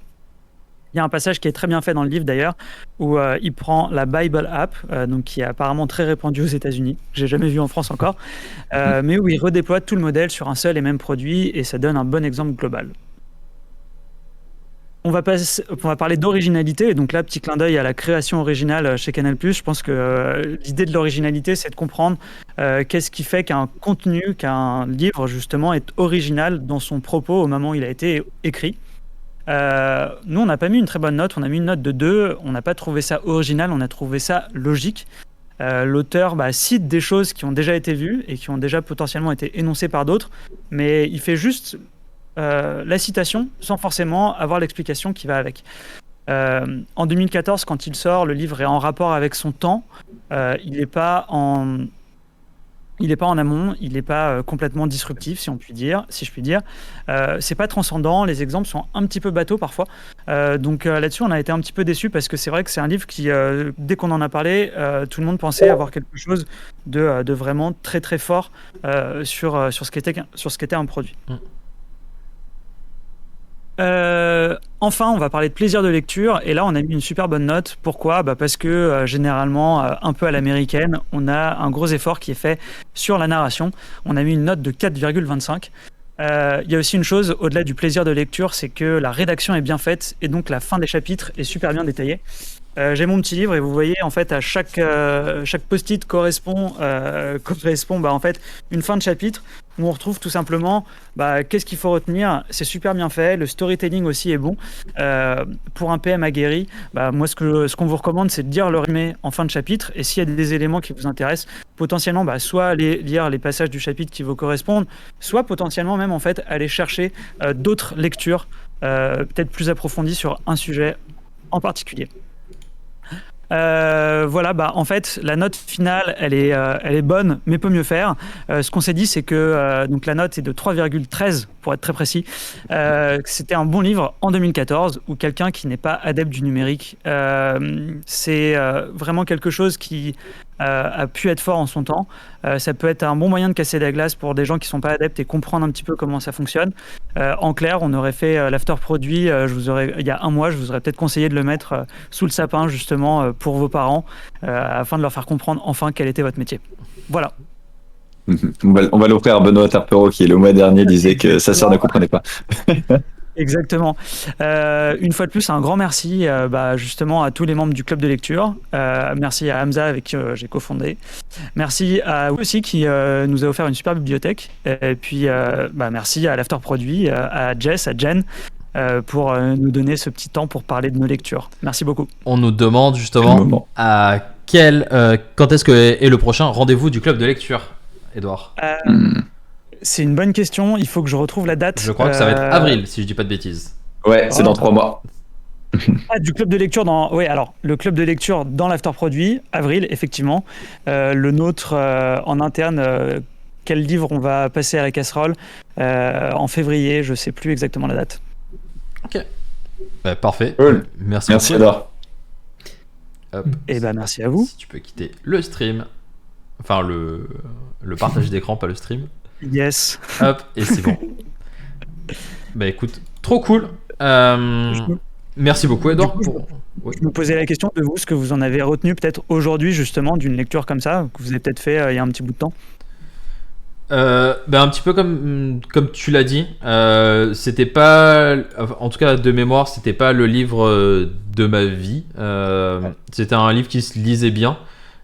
Il y a un passage qui est très bien fait dans le livre d'ailleurs, où il prend la Bible app, qui est apparemment très répandue aux États-Unis, que j'ai jamais vu en France encore, mais où il redéploie tout le modèle sur un seul et même produit, et ça donne un bon exemple global. On va parler d'originalité, et donc là, petit clin d'œil à la création originale chez Canal+. Je pense que l'idée de l'originalité, c'est de comprendre qu'est-ce qui fait qu'un contenu, qu'un livre, justement, est original dans son propos au moment où il a été écrit. Nous, on n'a pas mis une très bonne note, on a mis une note de 2. On n'a pas trouvé ça original, on a trouvé ça logique. L'auteur cite des choses qui ont déjà été vues et qui ont déjà potentiellement été énoncées par d'autres, mais il fait juste... la citation sans forcément avoir l'explication qui va avec. En 2014, quand il sort, le livre est en rapport avec son temps. Il n'est pas en amont, il n'est pas complètement disruptif, si je puis dire. C'est pas transcendant, les exemples sont un petit peu bateaux parfois. Donc là-dessus, on a été un petit peu déçus parce que c'est vrai que c'est un livre qui, dès qu'on en a parlé, tout le monde pensait avoir quelque chose de vraiment très très fort sur ce qu'était un produit. Enfin, on va parler de plaisir de lecture, et là on a mis une super bonne note. Pourquoi ? Parce que généralement, un peu à l'américaine, on a un gros effort qui est fait sur la narration. On a mis une note de 4,25. Il y a aussi une chose, au-delà du plaisir de lecture, c'est que la rédaction est bien faite et donc la fin des chapitres est super bien détaillée. J'ai mon petit livre et vous voyez en fait à chaque post-it correspond en fait une fin de chapitre où on retrouve tout simplement qu'est-ce qu'il faut retenir. C'est super bien fait, le storytelling aussi est bon. Pour un PM aguerri, moi ce qu'on vous recommande c'est de lire le résumé en fin de chapitre et s'il y a des éléments qui vous intéressent, potentiellement soit aller lire les passages du chapitre qui vous correspondent, soit potentiellement même en fait aller chercher d'autres lectures peut-être plus approfondies sur un sujet en particulier. En fait, la note finale, elle est bonne, mais peut mieux faire. Ce qu'on s'est dit, c'est que donc la note est de 3,13 pour être très précis. C'était un bon livre en 2014 où quelqu'un qui n'est pas adepte du numérique, c'est vraiment quelque chose qui a pu être fort en son temps. Ça peut être un bon moyen de casser la glace pour des gens qui ne sont pas adeptes et comprendre un petit peu comment ça fonctionne. En clair, on aurait fait l'after produit il y a un mois, je vous aurais peut-être conseillé de le mettre sous le sapin justement pour vos parents afin de leur faire comprendre enfin quel était votre métier. Voilà. On va l'offrir à Benoît Tarpereau qui le mois dernier disait que sa sœur ne comprenait pas. Exactement. Une fois de plus, un grand merci justement à tous les membres du club de lecture. Merci à Hamza avec qui j'ai cofondé. Merci à vous aussi qui nous a offert une super bibliothèque. Et puis merci à l'After Produit, à Jess, à Jen pour nous donner ce petit temps pour parler de nos lectures. Merci beaucoup. On nous demande justement quand est-ce que est le prochain rendez-vous du club de lecture, Edouard. C'est une bonne question, il faut que je retrouve la date. Je crois que ça va être avril, si je dis pas de bêtises. Ouais, c'est dans 3 mois. Du club de lecture le club de lecture dans l'after produit, avril, effectivement. Le nôtre en interne, quel livre on va passer à la casserole en février, je sais plus exactement la date. Ok. Parfait. Cool. Merci Edouard. Hop. Et merci à vous. Si tu peux quitter le stream. Enfin, le partage d'écran, pas le stream. Yes. Hop, et c'est bon. Écoute, trop cool. Merci beaucoup, Edouard. Je me posais la question de vous, ce que vous en avez retenu peut-être aujourd'hui, justement, d'une lecture comme ça, que vous avez peut-être fait il y a un petit bout de temps. Un petit peu comme tu l'as dit, c'était pas, en tout cas de mémoire, c'était pas le livre de ma vie. C'était un livre qui se lisait bien.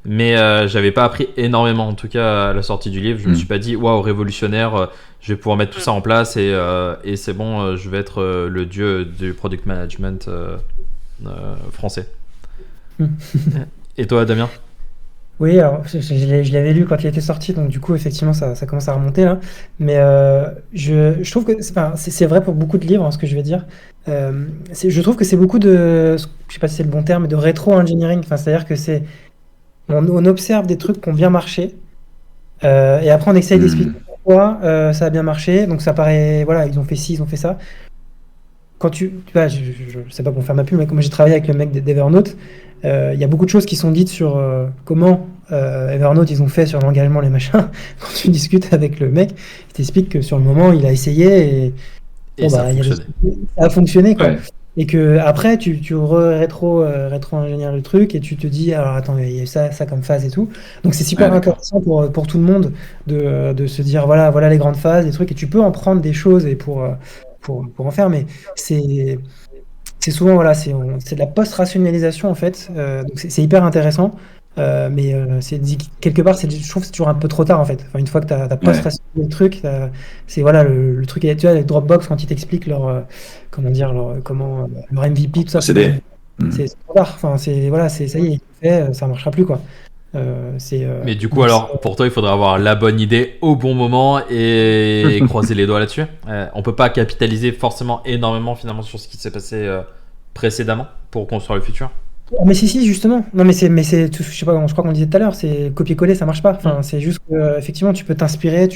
Mais j'avais pas appris énormément, en tout cas à la sortie du livre. Je me suis pas dit waouh, révolutionnaire, je vais pouvoir mettre tout ça en place et c'est bon, je vais être le dieu du product management français. Et toi, Damien? Oui, alors je l'avais lu quand il était sorti, donc du coup effectivement ça commence à remonter là. Mais je trouve que c'est vrai pour beaucoup de livres, hein, ce que je vais dire. Je trouve que c'est beaucoup de, je sais pas si c'est le bon terme, mais de rétro-engineering. C'est-à-dire que on observe des trucs qui ont bien marché, et après on essaye d'expliquer pourquoi ça a bien marché. Donc ça paraît, voilà, ils ont fait ci, ils ont fait ça. Quand je sais pas pour faire ma pub, mais comme j'ai travaillé avec le mec d'Evernote, il y a beaucoup de choses qui sont dites sur comment Evernote ils ont fait sur l'engagement, les machins. Quand tu discutes avec le mec, il t'explique que sur le moment il a essayé et ça a fonctionné quoi. Ouais. Et que après tu rétro-ingénières le truc et tu te dis alors attends, il y a ça comme phase et tout. Donc c'est super intéressant pour tout le monde de se dire voilà les grandes phases, les trucs, et tu peux en prendre des choses et pour en faire, mais c'est souvent voilà, c'est de la post-rationalisation en fait. Donc c'est hyper intéressant. Mais quelque part, je trouve que c'est toujours un peu trop tard en fait. Une fois que tu as post-rationalisé le truc, c'est voilà le truc. Tu vois, les Dropbox quand ils t'expliquent leur MVP, tout ça, c'est trop tard. Ça y est, ça marchera plus quoi. Mais du coup, alors pour toi, il faudrait avoir la bonne idée au bon moment et croiser les doigts là-dessus. On peut pas capitaliser forcément énormément finalement sur ce qui s'est passé précédemment pour construire le futur. Mais si, justement. Non, mais c'est, je sais pas, je crois qu'on disait tout à l'heure, c'est copier-coller, ça marche pas. C'est juste que, effectivement, tu peux t'inspirer,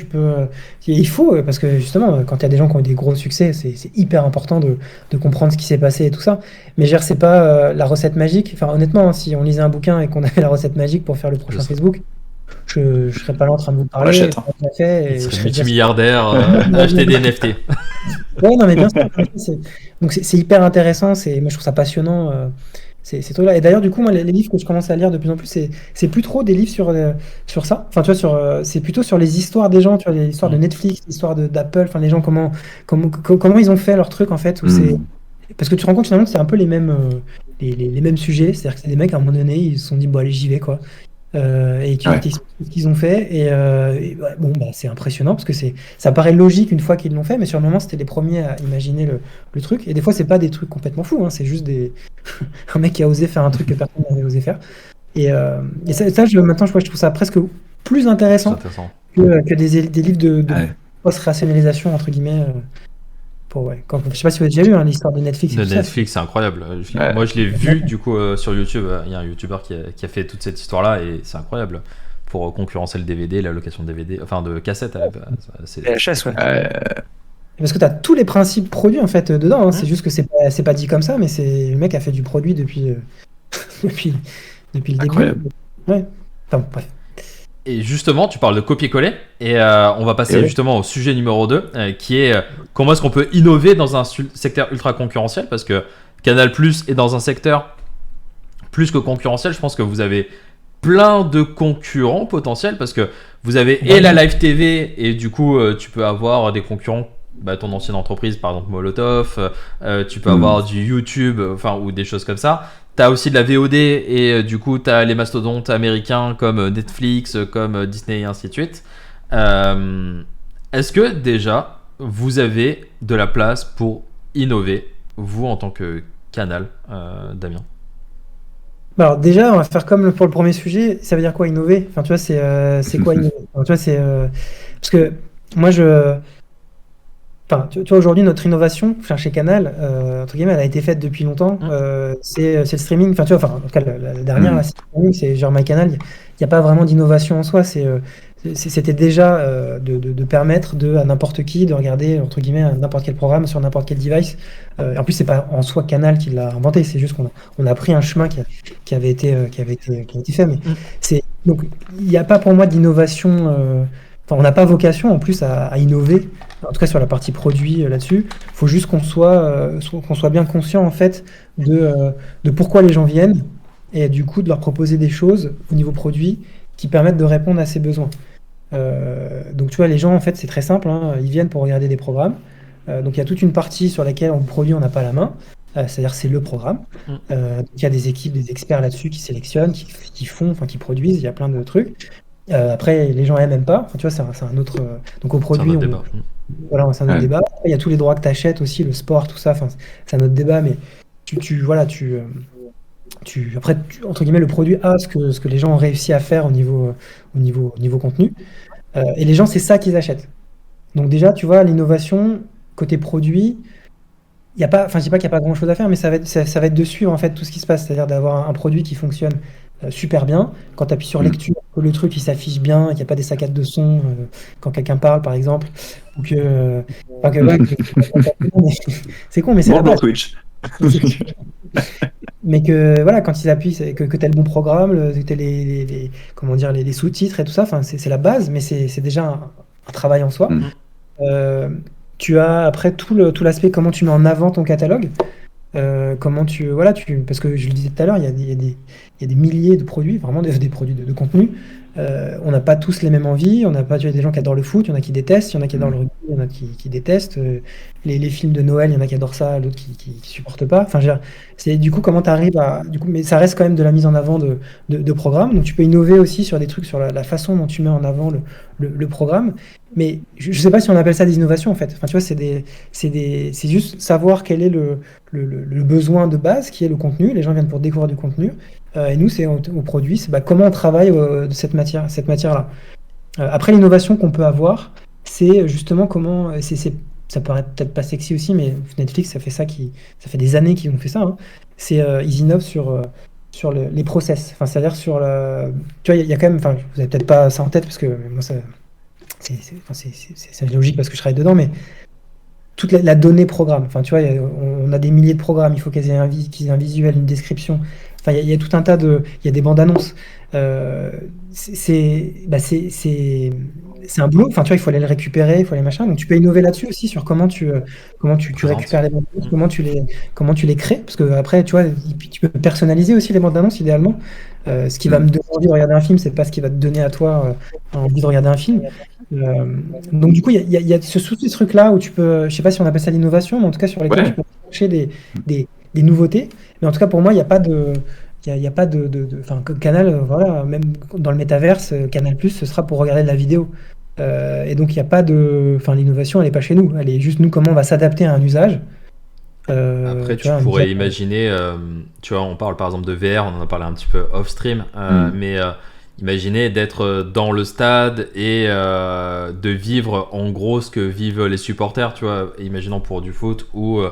il faut, parce que justement, quand il y a des gens qui ont eu des gros succès, c'est hyper important de comprendre ce qui s'est passé et tout ça. Mais je veux dire, c'est pas la recette magique. Honnêtement, si on lisait un bouquin et qu'on avait la recette magique pour faire le prochain Facebook, je serais pas là en train de vous parler. Achète, il serait multimilliardaire, acheter des NFT. Ouais, non, mais bien sûr. Donc c'est hyper intéressant. Moi, je trouve ça passionnant. ces trucs-là. Et d'ailleurs, du coup, moi, les livres que je commence à lire de plus en plus, c'est plus trop des livres sur ça. Enfin, tu vois, c'est plutôt sur les histoires des gens, tu vois, les histoires de Netflix, l'histoire d'Apple, enfin, les gens, comment ils ont fait leur truc, en fait. Parce que tu te rends compte, finalement, que c'est un peu les mêmes, les mêmes sujets. C'est-à-dire que c'est des mecs, à un moment donné, ils se sont dit, bon, allez, j'y vais, quoi. Et qui t'expliquent ce qu'ils ont fait. Et ouais, bon, bah, c'est impressionnant parce que ça paraît logique une fois qu'ils l'ont fait, mais sur le moment, c'était les premiers à imaginer le truc. Et des fois, c'est pas des trucs complètement fous, hein, c'est juste un mec qui a osé faire un truc que personne n'avait osé faire. Et maintenant, je trouve ça presque plus C'est intéressant intéressant. que des livres de Ouais. post-rationalisation, entre guillemets. Je sais pas si vous avez déjà vu hein, l'histoire de Netflix et De tout ça. Netflix, c'est incroyable. Ouais. Moi, je l'ai vu du coup sur YouTube. Il y a un YouTuber qui a fait toute cette histoire-là et c'est incroyable pour concurrencer le DVD, la location de DVD, enfin de cassettes. C'est VHS, ouais. Parce que tu as tous les principes produits en fait dedans. Hein. C'est juste que c'est pas dit comme ça, mais le mec a fait du produit depuis depuis le début. Incroyable. Ouais. Enfin, bref. Et justement, tu parles de copier-coller et on va passer Et ouais. justement au sujet numéro 2 qui est comment est-ce qu'on peut innover dans un secteur ultra concurrentiel parce que Canal+ est dans un secteur plus que concurrentiel. Je pense que vous avez plein de concurrents potentiels parce que vous avez et la live TV et du coup tu peux avoir des concurrents, ton ancienne entreprise par exemple Molotov, tu peux avoir du YouTube ou des choses comme ça. T'as aussi de la VOD et du coup t'as les mastodontes américains comme Netflix, comme Disney et ainsi de suite. Est-ce que déjà vous avez de la place pour innover, vous en tant que canal, Damien? Alors déjà, on va faire comme pour le premier sujet. Ça veut dire quoi innover? Enfin, tu vois, c'est quoi innover? Enfin, tu vois, parce que moi tu vois, aujourd'hui, notre innovation, chez Canal, entre guillemets, elle a été faite depuis longtemps. C'est le streaming. Enfin, tu vois, en tout cas, la dernière, là, c'est le streaming, c'est genre MyCanal. Il n'y a pas vraiment d'innovation en soi. C'était déjà de permettre à n'importe qui de regarder, entre guillemets, n'importe quel programme sur n'importe quel device. En plus, c'est pas en soi Canal qui l'a inventé. C'est juste qu'on a pris un chemin qui avait été fait. Mais donc, il n'y a pas pour moi d'innovation. On n'a pas vocation en plus à innover, en tout cas sur la partie produit là-dessus. Il faut juste qu'on soit bien conscient en fait de pourquoi les gens viennent et du coup de leur proposer des choses au niveau produit qui permettent de répondre à ces besoins. Donc tu vois, les gens en fait c'est très simple, hein, ils viennent pour regarder des programmes. Donc il y a toute une partie sur laquelle on produit, on n'a pas la main. C'est-à-dire c'est le programme. Donc, il y a des équipes, des experts là-dessus qui sélectionnent, qui font, qui produisent, il y a plein de trucs. Après, les gens aiment pas. Enfin, tu vois, c'est un autre. Donc au produit, C'est un autre débat. voilà, c'est un autre débat. Après, il y a tous les droits que tu achètes aussi, le sport, tout ça. Enfin, c'est un autre débat, mais après, entre guillemets, le produit a ce que les gens ont réussi à faire au niveau contenu. Et les gens, c'est ça qu'ils achètent. Donc déjà, tu vois, l'innovation côté produit, il y a pas, enfin, je dis pas qu'il n'y a pas grand-chose à faire, mais ça va être de suivre en fait tout ce qui se passe, c'est-à-dire d'avoir un produit qui fonctionne super bien. Quand tu appuies sur lecture, que le truc il s'affiche bien, qu'il n'y a pas des saccades de son quand quelqu'un parle par exemple, ou que, c'est con, mais c'est la Bon, base. Twitch. Mais que voilà, quand ils appuient, que tu as le bon programme, que tu as les sous-titres et tout ça, c'est la base, mais c'est déjà un travail en soi. Tu as après tout l'aspect comment tu mets en avant ton catalogue. Comment parce que je le disais tout à l'heure, il y a des milliers de produits, vraiment des produits de contenu. On n'a pas tous les mêmes envies. Tu as des gens qui adorent le foot, il y en a qui détestent, il y en a qui adorent le rugby, il y en a qui détestent. Les films de Noël, il y en a qui adorent ça, d'autres qui supportent pas. Enfin, c'est du coup comment tu arrives mais ça reste quand même de la mise en avant de programmes. Donc tu peux innover aussi sur des trucs, sur la façon dont tu mets en avant le programme. Mais je sais pas si on appelle ça des innovations en fait. Enfin, tu vois, c'est juste savoir quel est le besoin de base, qui est le contenu. Les gens viennent pour découvrir du contenu. Et nous, c'est au produit, c'est comment on travaille de cette matière-là. Après, l'innovation qu'on peut avoir, c'est justement comment. Ça paraît peut-être pas sexy aussi, mais Netflix, ça fait des années qu'ils ont fait ça. Hein. Ils innovent sur les process. Enfin, c'est-à-dire sur le. Tu vois, il y a quand même. Enfin, vous avez peut-être pas ça en tête parce que moi, c'est logique parce que je travaille dedans, mais toute la donnée programme. Enfin, tu vois, on a des milliers de programmes, il faut qu'ils aient un visuel, une description. Enfin, il y a tout un tas il y a des bandes annonces. c'est un boulot. Enfin, tu vois, il faut aller le récupérer, il faut aller machin. Donc, tu peux innover là-dessus aussi sur comment tu Présente. récupères les bandes annonces, comment tu les crées. Parce que après, tu vois, tu peux personnaliser aussi les bandes annonces idéalement. Ce qui va me donner envie de regarder un film, c'est pas ce qui va te donner à toi envie de regarder un film. Euh, donc, du coup, il y a ces trucs-là où tu peux, je sais pas si on appelle ça l'innovation, mais en tout cas sur lesquels Ouais. tu peux chercher des nouveautés. Mais en tout cas, pour moi, il n'y a pas de. Il y a pas enfin, Canal, voilà, même dans le métaverse, Canal+, ce sera pour regarder de la vidéo. Et donc, il n'y a pas de. Enfin, l'innovation, elle n'est pas chez nous. Elle est juste nous, comment on va s'adapter à un usage. Après, Tu tu vois, un pourrais usage. imaginer, tu vois, on parle par exemple de VR, on en a parlé un petit peu off-stream, mais imaginez d'être dans le stade et de vivre en gros ce que vivent les supporters, tu vois, imaginons pour du foot ou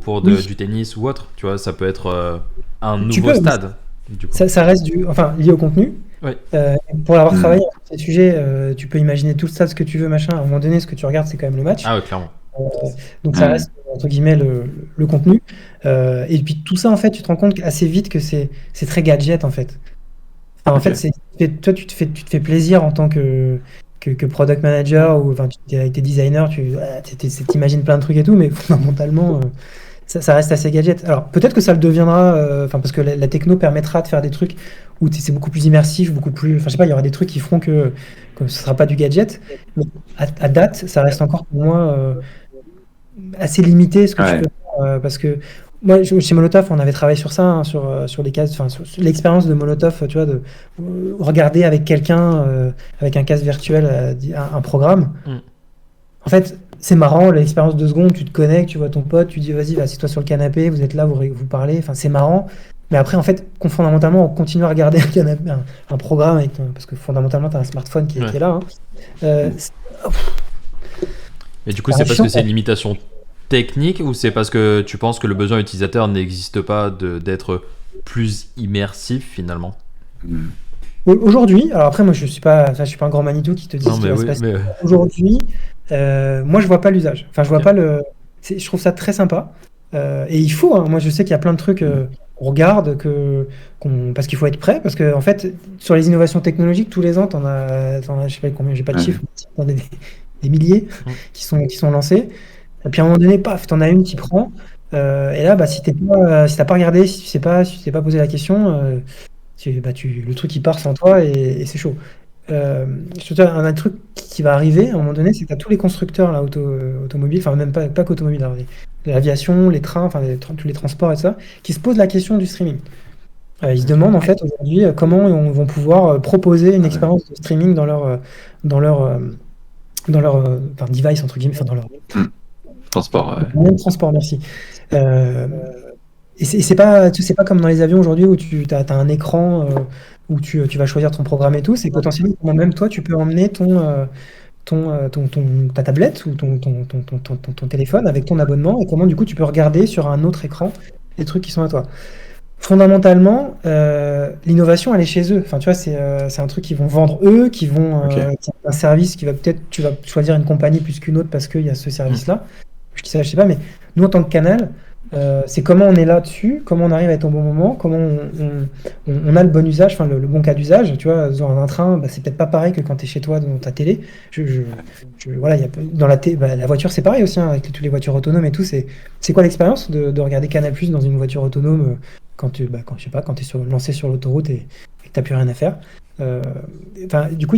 pour Oui. du tennis ou autre, tu vois, ça peut être un Tu nouveau peux, mais stade, du coup. ça reste enfin, lié au contenu. Oui. Pour avoir Mm. travaillé sur ces sujets, tu peux imaginer tout ça, ce que tu veux, machin. À un moment donné, ce que tu regardes, c'est quand même le match. Ah ouais, clairement. Donc ça Mm. reste, entre guillemets, le contenu. Et puis tout ça, en fait, tu te rends compte assez vite que c'est très gadget, en fait. Enfin, en Ok. fait, toi, tu te fais plaisir en tant que product manager ou enfin, avec tes designers, t'imagines plein de trucs et tout, mais fondamentalement, ça reste assez gadget. Alors peut-être que ça le deviendra, enfin parce que la techno permettra de faire des trucs où c'est beaucoup plus immersif, beaucoup plus, enfin je sais pas, il y aura des trucs qui feront que ce sera pas du gadget, mais à date, ça reste encore pour moi assez limité ce que tu Ouais. peux faire, parce que moi chez Molotov on avait travaillé sur ça, hein, sur les cases, enfin sur l'expérience de Molotov, tu vois, de regarder avec quelqu'un avec un casque virtuel un programme. En fait, c'est marrant, l'expérience de secondes, tu te connectes, tu vois ton pote, tu dis vas-y, assieds-toi sur le canapé, vous êtes là, vous parlez, enfin c'est marrant. Mais après, en fait, fondamentalement, on continue à regarder un programme parce que fondamentalement, tu as un smartphone qui Ouais. est là. Hein. C'est- Et du coup, Ah, c'est parce chiant. que c'est une limitation technique ou c'est parce que tu penses que le besoin utilisateur n'existe pas d'être plus immersif finalement? Mm. Aujourd'hui, alors après, moi, je suis pas un grand Manitou qui te dit Non, ce qui mais va se oui, passer. mais Aujourd'hui, moi, je vois pas l'usage. Enfin, je vois Ok. pas je trouve ça très sympa. Et il faut, hein. Moi, je sais qu'il y a plein de trucs qu'on regarde, parce qu'il faut être prêt. Parce que, en fait, sur les innovations technologiques, tous les ans, je sais pas combien, j'ai pas de Ouais. chiffres, mais t'en as des milliers Mm. qui sont lancés. Et puis, à un moment donné, paf, t'en as une qui prend. Et là, bah, si t'as pas regardé, si tu t'es pas posé la question, le truc il part sans toi et c'est chaud. Je te dis, un truc qui va arriver à un moment donné, c'est que tu as tous les constructeurs là, automobiles, enfin même pas qu'automobile, hein, l'aviation, les trains, enfin tous les transports et ça, qui se posent la question du streaming. Ils se demandent en fait aujourd'hui comment ils vont pouvoir proposer une expérience de streaming dans leur enfin, device entre guillemets, enfin dans leur Transport. moyen de transport, merci. Et c'est pas comme dans les avions aujourd'hui où tu as un écran où tu vas choisir ton programme et tout. C'est potentiellement même toi, tu peux emmener ta tablette ou ton téléphone avec ton abonnement et comment du coup tu peux regarder sur un autre écran les trucs qui sont à toi. Fondamentalement, l'innovation elle est chez eux. Enfin, tu vois, c'est un truc qu'ils vont vendre eux, Ok. c'est un service qui va peut-être, tu vas choisir une compagnie plus qu'une autre parce qu'il y a ce service-là. Je dis ça, je sais pas, mais nous en tant que canal, c'est comment on est là-dessus, comment on arrive à être au bon moment, comment on a le bon usage, enfin le bon cas d'usage. Tu vois, dans un train, bah, c'est peut-être pas pareil que quand tu es chez toi dans ta télé. Voilà, dans la voiture, c'est pareil aussi, hein, avec toutes les voitures autonomes et tout. C'est quoi l'expérience de regarder Canal+ dans une voiture autonome quand je sais pas, quand tu es lancé sur l'autoroute et que tu n'as plus rien à faire. Du coup,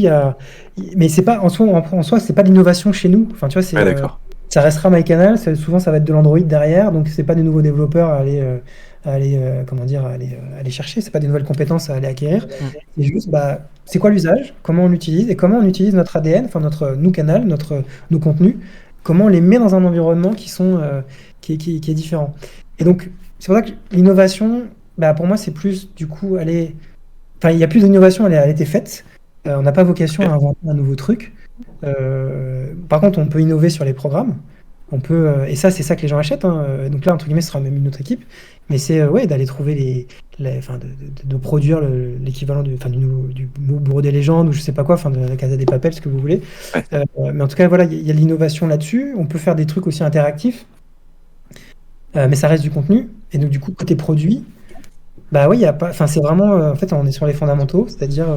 mais c'est pas en soi, c'est pas l'innovation chez nous. Enfin, tu vois, Ouais, d'accord. ça restera MyCanal. Souvent, ça va être de l'Android derrière, donc c'est pas des nouveaux développeurs à aller chercher. C'est pas des nouvelles compétences à aller acquérir. C'est juste, c'est quoi l'usage, comment on l'utilise et comment on utilise notre ADN, enfin nous canal, nos contenus, comment on les met dans un environnement qui est différent. Et donc, c'est pour ça que l'innovation, pour moi, c'est plus du coup enfin, il y a plus d'innovation, elle a été faite. On n'a pas vocation à inventer un nouveau truc. Par contre, on peut innover sur les programmes. Et ça, c'est ça que les gens achètent. Hein. Donc là, entre guillemets, ce sera même une autre équipe. Mais c'est d'aller trouver de produire l'équivalent du Bureau des légendes ou je sais pas quoi, enfin de la Casa des Papel, ce que vous voulez. Ouais. Mais en tout cas, voilà, il y a de l'innovation là-dessus. On peut faire des trucs aussi interactifs, mais ça reste du contenu. Et donc du coup, côté produit, il y a pas. Enfin, c'est vraiment. En fait, on est sur les fondamentaux, c'est-à-dire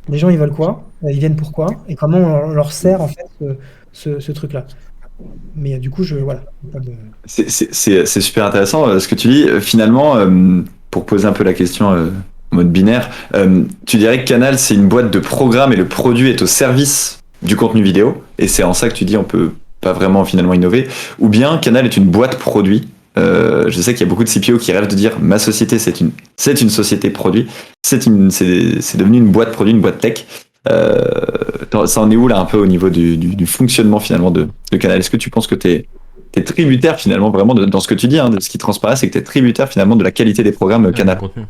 Les gens, ils veulent quoi? Ils viennent pourquoi? Et comment on leur sert, en fait, ce truc-là. Mais du coup, voilà. Pas de- C'est super intéressant ce que tu dis. Finalement, pour poser un peu la question en mode binaire, tu dirais que Canal, c'est une boîte de programmes et le produit est au service du contenu vidéo. Et c'est en ça que tu dis on peut pas vraiment finalement innover. Ou bien Canal est une boîte produit. Je sais qu'il y a beaucoup de CPO qui rêvent de dire ma société, c'est une société produit. C'est devenu une boîte produit, une boîte tech. Ça en est où là un peu au niveau du fonctionnement finalement de Canal? Est-ce que tu penses que t'es tributaire finalement vraiment dans ce que tu dis, hein, de ce qui transparaît, c'est que t'es tributaire finalement de la qualité des programmes Canal? Contenu.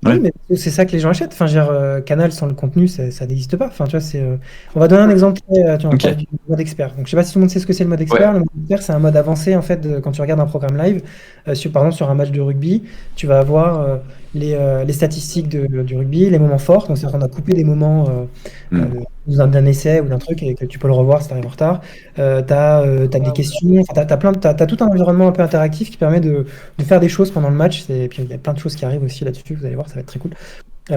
Oui, Ouais. mais c'est ça que les gens achètent. Enfin, je veux dire, Canal sans le contenu, ça n'existe pas. Enfin, tu vois, on va donner un exemple. Tu vois, on Ok. parle du mode expert. Donc, je sais pas si tout le monde sait ce que c'est le mode expert. Ouais. Le mode expert, c'est un mode avancé en fait quand tu regardes un programme live. Par exemple, sur un match de rugby, tu vas avoir les statistiques du rugby, les moments forts. Donc, c'est-à-dire qu'on a coupé des moments d'un essai ou d'un truc et que tu peux le revoir si tu arrives en retard. T'as des questions. Enfin, t'as tout un environnement un peu interactif qui permet de faire des choses pendant le match. Et puis il y a plein de choses qui arrivent aussi là-dessus, vous allez voir, ça va être très cool.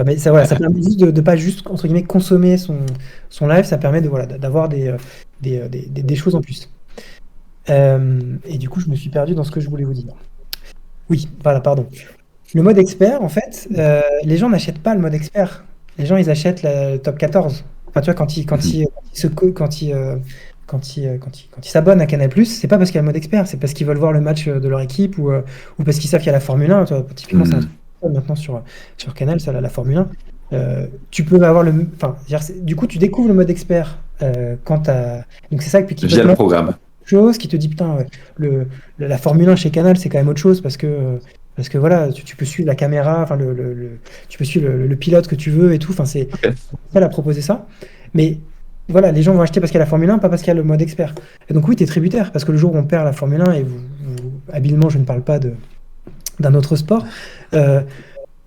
Mais ça, voilà, ça permet juste de pas juste, entre guillemets, consommer son live, ça permet d'avoir des choses en plus. Et du coup, je me suis perdu dans ce que je voulais vous dire. Oui, voilà, pardon. Le mode expert, en fait, les gens n'achètent pas le mode expert. Les gens, ils achètent le top 14. Enfin, tu vois, quand ils s'abonnent à Canal+, c'est pas parce qu'il y a le mode expert, c'est parce qu'ils veulent voir le match de leur équipe ou parce qu'ils savent qu'il y a la Formule 1. Tu vois, typiquement, c'est un truc maintenant sur Canal, ça, la Formule 1. Tu peux avoir enfin, du coup, tu découvres le mode expert quand t'as. Donc c'est ça, puis qui Via le programme. chose qui te dit putain, la Formule 1 chez Canal, c'est quand même autre chose parce que voilà, tu peux suivre la caméra, enfin tu peux suivre le pilote que tu veux et tout. Enfin, c'est elle a proposé ça. Mais voilà, les gens vont acheter parce qu'il y a la Formule 1, pas parce qu'il y a le mode expert. Et donc oui, tu es tributaire parce que le jour où on perd la Formule 1 et habilement, je ne parle pas d'un autre sport.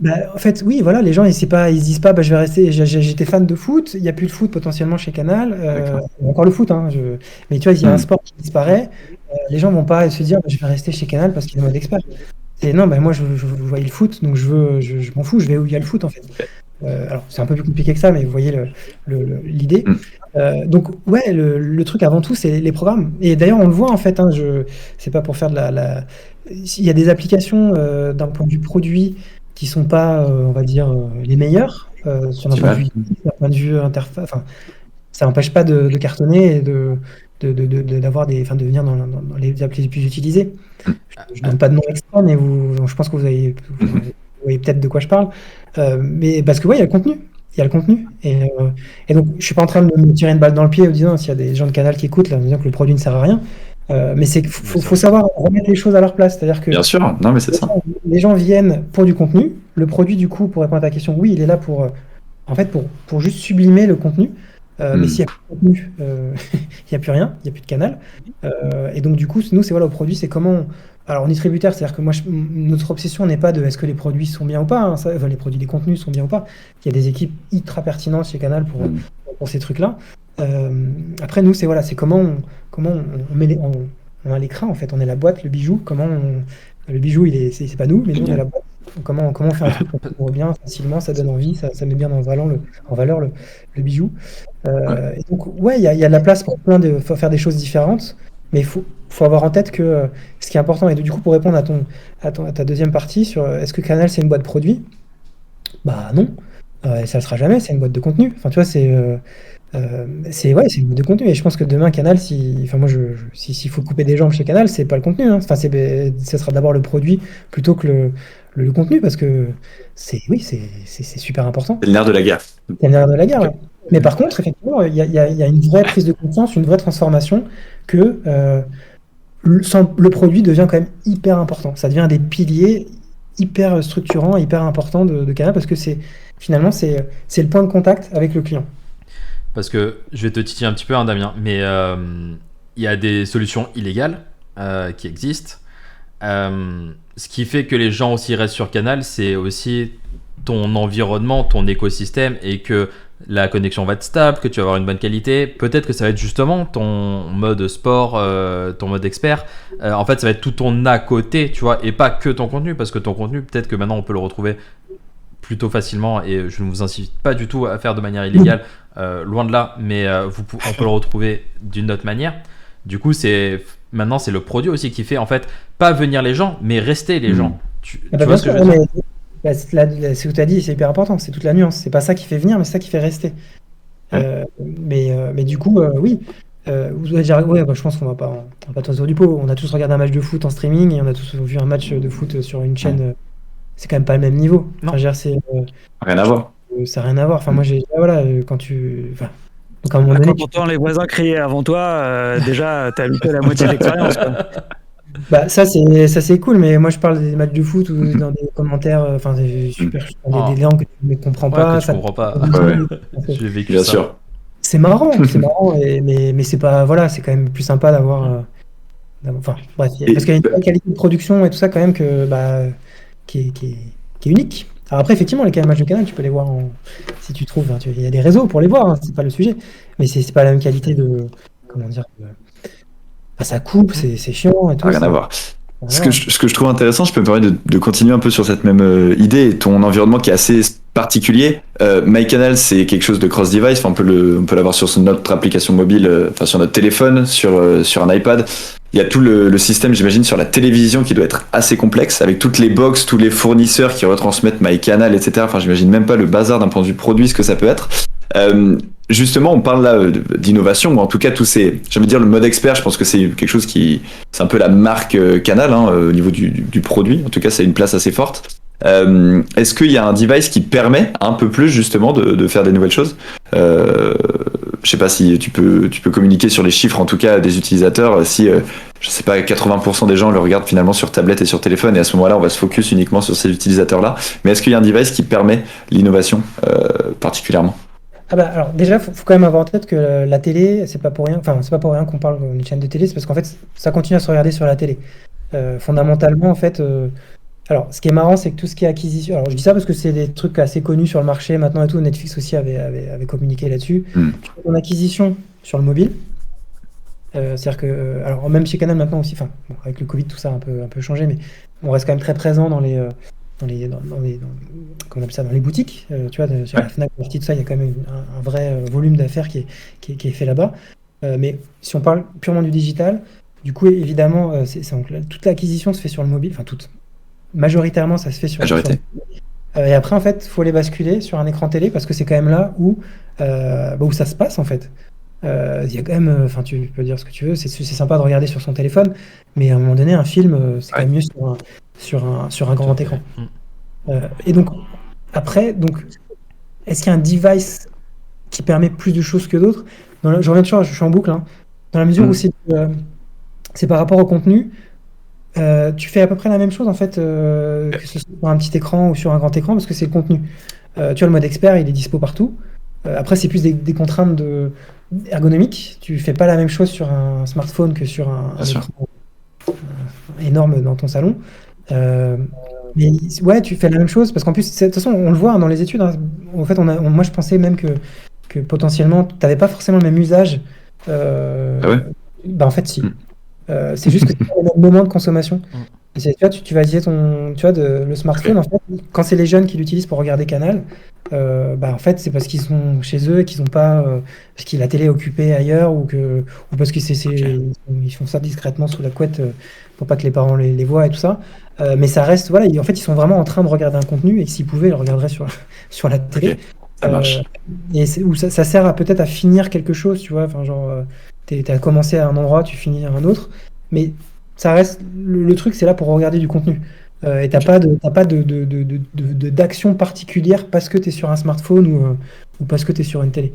En fait, oui, voilà, les gens, ils se disent pas, je vais rester. J'étais fan de foot, il n'y a plus de foot potentiellement chez Canal. Il y a encore le foot, hein, mais tu vois, il y a un sport qui disparaît. Les gens vont pas se dire, je vais rester chez Canal parce qu'il y a le mode expert. Et non, moi, je voyais le foot, donc je m'en fous, je vais où il y a le foot en fait. Alors, c'est un peu plus compliqué que ça, mais vous voyez l'idée. Donc, ouais, le truc avant tout, c'est les programmes. Et d'ailleurs, on le voit en fait. Hein, c'est pas pour faire il y a des applications d'un point de vue produit qui sont pas, on va dire, les meilleures sur un point de vue interface. Enfin, ça n'empêche pas de cartonner et de venir dans les applis les plus utilisées. Je donne pas de nom extra, mais je pense que vous voyez peut-être de quoi je parle. Mais parce que ouais, il y a le contenu. Il y a le contenu. Et donc, je suis pas en train de me tirer une balle dans le pied en disant s'il y a des gens de Canal qui écoutent, là, en disant que le produit ne sert à rien. Mais faut savoir remettre les choses à leur place. C'est-à-dire que Bien sûr, non mais c'est ça. les gens viennent pour du contenu. Le produit, du coup, pour répondre à ta question, oui, il est là pour juste sublimer le contenu. Mais s'il n'y a plus de contenu, il n'y a plus rien, il n'y a plus de canal. Et donc, du coup, nous, c'est voilà, au produit, c'est comment. Alors, on est tributaire, c'est-à-dire que notre obsession n'est pas de est-ce que les produits sont bien ou pas, hein, les produits, les contenus sont bien ou pas. Il y a des équipes ultra pertinentes chez Canal pour ces trucs-là. Après, nous, c'est comment on met on a l'écran, en fait, on est la boîte, le bijou. Le bijou, c'est pas nous, mais nous, on est la boîte. Comment on fait un truc qu'on trouve bien facilement, ça donne envie, ça met bien en valeur le bijou. Et donc, ouais, il y a de la place pour faut faire des choses différentes, mais il faut avoir en tête que ce qui est important, et du coup, pour répondre à ta deuxième partie sur est-ce que Canal c'est une boîte produit? Bah non, ça le sera jamais, c'est une boîte de contenu. Enfin, tu vois, c'est une boîte de contenu. Et je pense que demain, Canal, s'il faut couper des jambes chez Canal, c'est pas le contenu. Hein. Enfin, ce sera d'abord le produit plutôt que le contenu, parce que c'est super important. C'est le nerf de la guerre. C'est le nerf de la guerre. Ouais. Mais par contre, effectivement, il y a une vraie prise de conscience, une vraie transformation que le produit devient quand même hyper important. Ça devient des piliers hyper structurants, hyper importants de Canal, parce que finalement, c'est le point de contact avec le client. Parce que je vais te titiller un petit peu, hein, Damien, mais il y a des solutions illégales qui existent. Ce qui fait que les gens aussi restent sur Canal, c'est aussi ton environnement, ton écosystème, et que la connexion va être stable, que tu vas avoir une bonne qualité. Peut-être que ça va être justement ton mode sport, ton mode expert. En fait, ça va être tout ton à côté, tu vois, et pas que ton contenu, parce que ton contenu, peut-être que maintenant on peut le retrouver plutôt facilement et je ne vous incite pas du tout à faire de manière illégale, loin de là, mais on peut le retrouver d'une autre manière. Du coup, maintenant c'est le produit aussi qui fait en fait pas venir les gens, mais rester les gens. Tu vois ce que je veux dire? C'est ce que tu as dit, c'est hyper important, c'est toute la nuance. C'est pas ça qui fait venir, mais c'est ça qui fait rester. Mais du coup, oui. Vous allez dire, ouais, je pense qu'on va pas tourner du pot. On a tous regardé un match de foot en streaming et on a tous vu un match de foot sur une chaîne. C'est quand même pas le même niveau. Non. Enfin, je veux dire, Rien à voir. ça n'a rien à voir. Enfin, moi, voilà, quand tu. Enfin, donc à un moment donné, Quand t'entends les voisins crier avant toi, déjà, t'as loupé la moitié de l'expérience. Quoi. ça c'est cool, mais moi je parle des matchs de foot où dans des commentaires, enfin des langues que tu ne comprends pas. Que tu comprends pas. J'ai vécu Bien ça. sûr. C'est marrant, mais c'est pas, voilà, c'est quand même plus sympa d'avoir. Enfin, bref, parce qu'il y a une telle qualité de production et tout ça quand même qui est unique. Alors après, effectivement, les matchs de Canal, tu peux les voir si tu trouves. Il y a des réseaux pour les voir, hein, c'est pas le sujet. Mais c'est pas la même qualité de. Comment dire ça coupe, c'est chiant et tout. Rien à voir. Voilà. Ce que je trouve intéressant, je peux me permettre de continuer un peu sur cette même idée, ton environnement qui est assez particulier. MyCanal, c'est quelque chose de cross-device, on peut l'avoir sur notre application mobile, sur notre téléphone, sur un iPad. Il y a tout le système, j'imagine, sur la télévision qui doit être assez complexe, avec toutes les box, tous les fournisseurs qui retransmettent MyCanal, etc. Enfin, j'imagine même pas le bazar d'un point de vue produit, ce que ça peut être. Justement, on parle là d'innovation, ou en tout cas tous ces, j'ai envie de dire le mode expert, je pense que c'est quelque chose c'est un peu la marque Canal au niveau du produit. En tout cas, c'est une place assez forte. Est-ce qu'il y a un device qui permet un peu plus justement de faire des nouvelles choses? Je sais pas si tu peux communiquer sur les chiffres en tout cas des utilisateurs. Si je sais pas, 80% des gens le regardent finalement sur tablette et sur téléphone, et à ce moment-là, on va se focus uniquement sur ces utilisateurs-là. Mais est-ce qu'il y a un device qui permet l'innovation particulièrement? Alors déjà, faut quand même avoir en tête que la télé, c'est pas pour rien qu'on parle d'une chaîne de télé, c'est parce qu'en fait, ça continue à se regarder sur la télé. Fondamentalement, en fait, alors ce qui est marrant, c'est que tout ce qui est acquisition, alors je dis ça parce que c'est des trucs assez connus sur le marché maintenant et tout, Netflix aussi avait communiqué là-dessus. Tu fais ton acquisition sur le mobile, c'est-à-dire que, alors même chez Canal maintenant aussi, enfin, bon, avec le Covid, tout ça a un peu changé, mais on reste quand même très présent dans les comment on appelle ça, dans les boutiques, tu vois, sur la Fnac, tout ça, il y a quand même un vrai volume d'affaires qui est fait là-bas. Mais si on parle purement du digital, du coup, évidemment, toute l'acquisition se fait sur le mobile, enfin toute. Majoritairement, ça se fait sur le mobile. Et après, en fait, il faut les basculer sur un écran télé parce que c'est quand même là où ça se passe, en fait. Il y a quand même, enfin, tu peux dire ce que tu veux, c'est sympa de regarder sur son téléphone, mais à un moment donné, un film, c'est quand même mieux sur un grand écran. Et donc, après, est-ce qu'il y a un device qui permet plus de choses que d'autres? Je reviens toujours, je suis en boucle, hein. Dans la mesure où c'est par rapport au contenu, tu fais à peu près la même chose en fait, que ce soit sur un petit écran ou sur un grand écran, parce que c'est le contenu. Tu vois, le mode expert, il est dispo partout. Après, c'est plus des contraintes ergonomiques. Tu fais pas la même chose sur un smartphone que sur un écran énorme dans ton salon. Mais ouais, tu fais la même chose parce qu'en plus, de toute façon, on le voit dans les études. Hein. En fait, moi, je pensais même que potentiellement, tu n'avais pas forcément le même usage. En fait, si. C'est juste que c'est pas le même moment de consommation. Tu vois, tu vas utiliser le smartphone. En fait, quand c'est les jeunes qui l'utilisent pour regarder Canal, en fait, c'est parce qu'ils sont chez eux et qu'ils n'ont pas, parce que la télé est occupée ailleurs ou parce que ils font ça discrètement sous la couette pour pas que les parents les voient et tout ça. Mais ça reste, voilà, en fait, ils sont vraiment en train de regarder un contenu et que s'ils pouvaient, ils le regarderaient sur la télé. Ça marche. Et ça sert peut-être à finir quelque chose, tu vois, enfin genre. T'as commencé à un endroit, tu finis à un autre, mais ça reste le truc, c'est là pour regarder du contenu. Et t'as pas d'action particulière parce que t'es sur un smartphone ou parce que t'es sur une télé.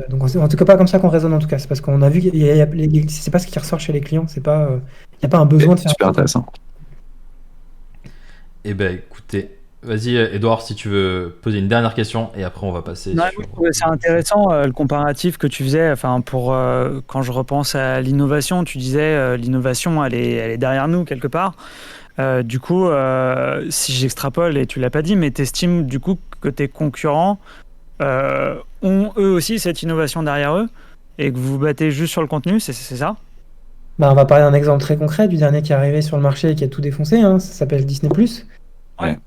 Donc en tout cas pas comme ça qu'on raisonne en tout cas. C'est parce qu'on a vu c'est pas ce qui ressort chez les clients. C'est pas y a pas un besoin de faire. Super intéressant. Eh ben écoutez. Vas-y, Edouard, si tu veux poser une dernière question et après on va passer. C'est intéressant le comparatif que tu faisais. Enfin, quand je repense à l'innovation, tu disais l'innovation, elle est derrière nous quelque part. Du coup, si j'extrapole et tu l'as pas dit, mais t'estimes du coup que tes concurrents ont eux aussi cette innovation derrière eux et que vous vous battez juste sur le contenu, c'est ça? On va parler d'un exemple très concret du dernier qui est arrivé sur le marché et qui a tout défoncé. Hein. Ça s'appelle Disney+. Ouais.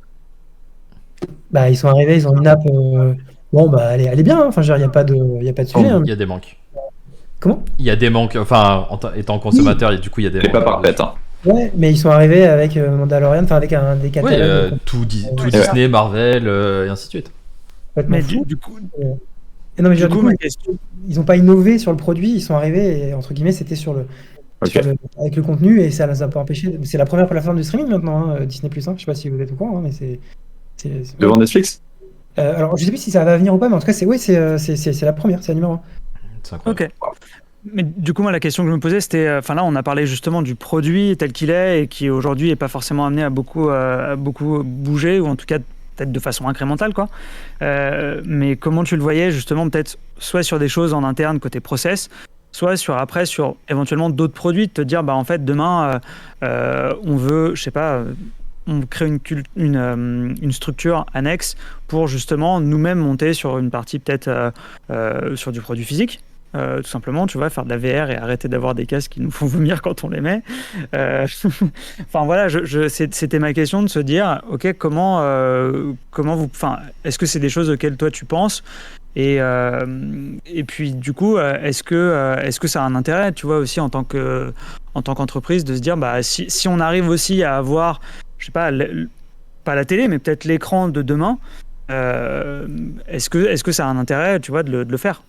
Bah, ils sont arrivés, ils ont une app. Bon, bah, elle est bien, hein. Enfin, il n'y a pas de sujet. hein. Il y a des manques. Comment? Il y a des manques, enfin, étant consommateur, et du coup, il y a des Elle est manques. pas parfaite. Hein. Ouais, mais ils sont arrivés avec Mandalorian, enfin, avec des Ouais, catalogues tout Ouais. Disney, Marvel, et ainsi de suite. complètement Mais fous. du coup, Et non, mais je veux du dire, coup, du ma coup, question. ils n'ont pas innové sur le produit, ils sont arrivés et, entre guillemets, c'était Ok. avec le contenu et ça les a pas empêchés. C'est la première plateforme de streaming maintenant, hein, Disney+. Hein. Je sais pas si vous êtes au courant, hein, mais c'est- Devant Netflix alors, je sais plus si ça va venir ou pas, mais en tout cas, c'est la première, c'est la numéro 1. C'est incroyable. Ok. Mais du coup, moi, la question que je me posais, c'était, enfin là, on a parlé justement du produit tel qu'il est et qui aujourd'hui est pas forcément amené à beaucoup bouger, ou en tout cas peut-être de façon incrémentale, quoi. Mais comment tu le voyais justement, peut-être soit sur des choses en interne côté process, soit sur éventuellement d'autres produits, de te dire, bah en fait, demain, on veut, je sais pas. On crée une structure annexe pour justement nous-mêmes monter sur une partie peut-être sur du produit physique. Tout simplement, tu vois, faire de la VR et arrêter d'avoir des casques qui nous font vomir quand on les met. Enfin voilà, c'était ma question de se dire, ok, comment vous, enfin, est-ce que c'est des choses auxquelles toi tu penses et puis du coup, est-ce que ça a un intérêt, tu vois, aussi en tant qu'entreprise, de se dire, bah si on arrive aussi à avoir, je sais pas, pas la télé, mais peut-être l'écran de demain, est-ce que ça a un intérêt, tu vois, de le faire?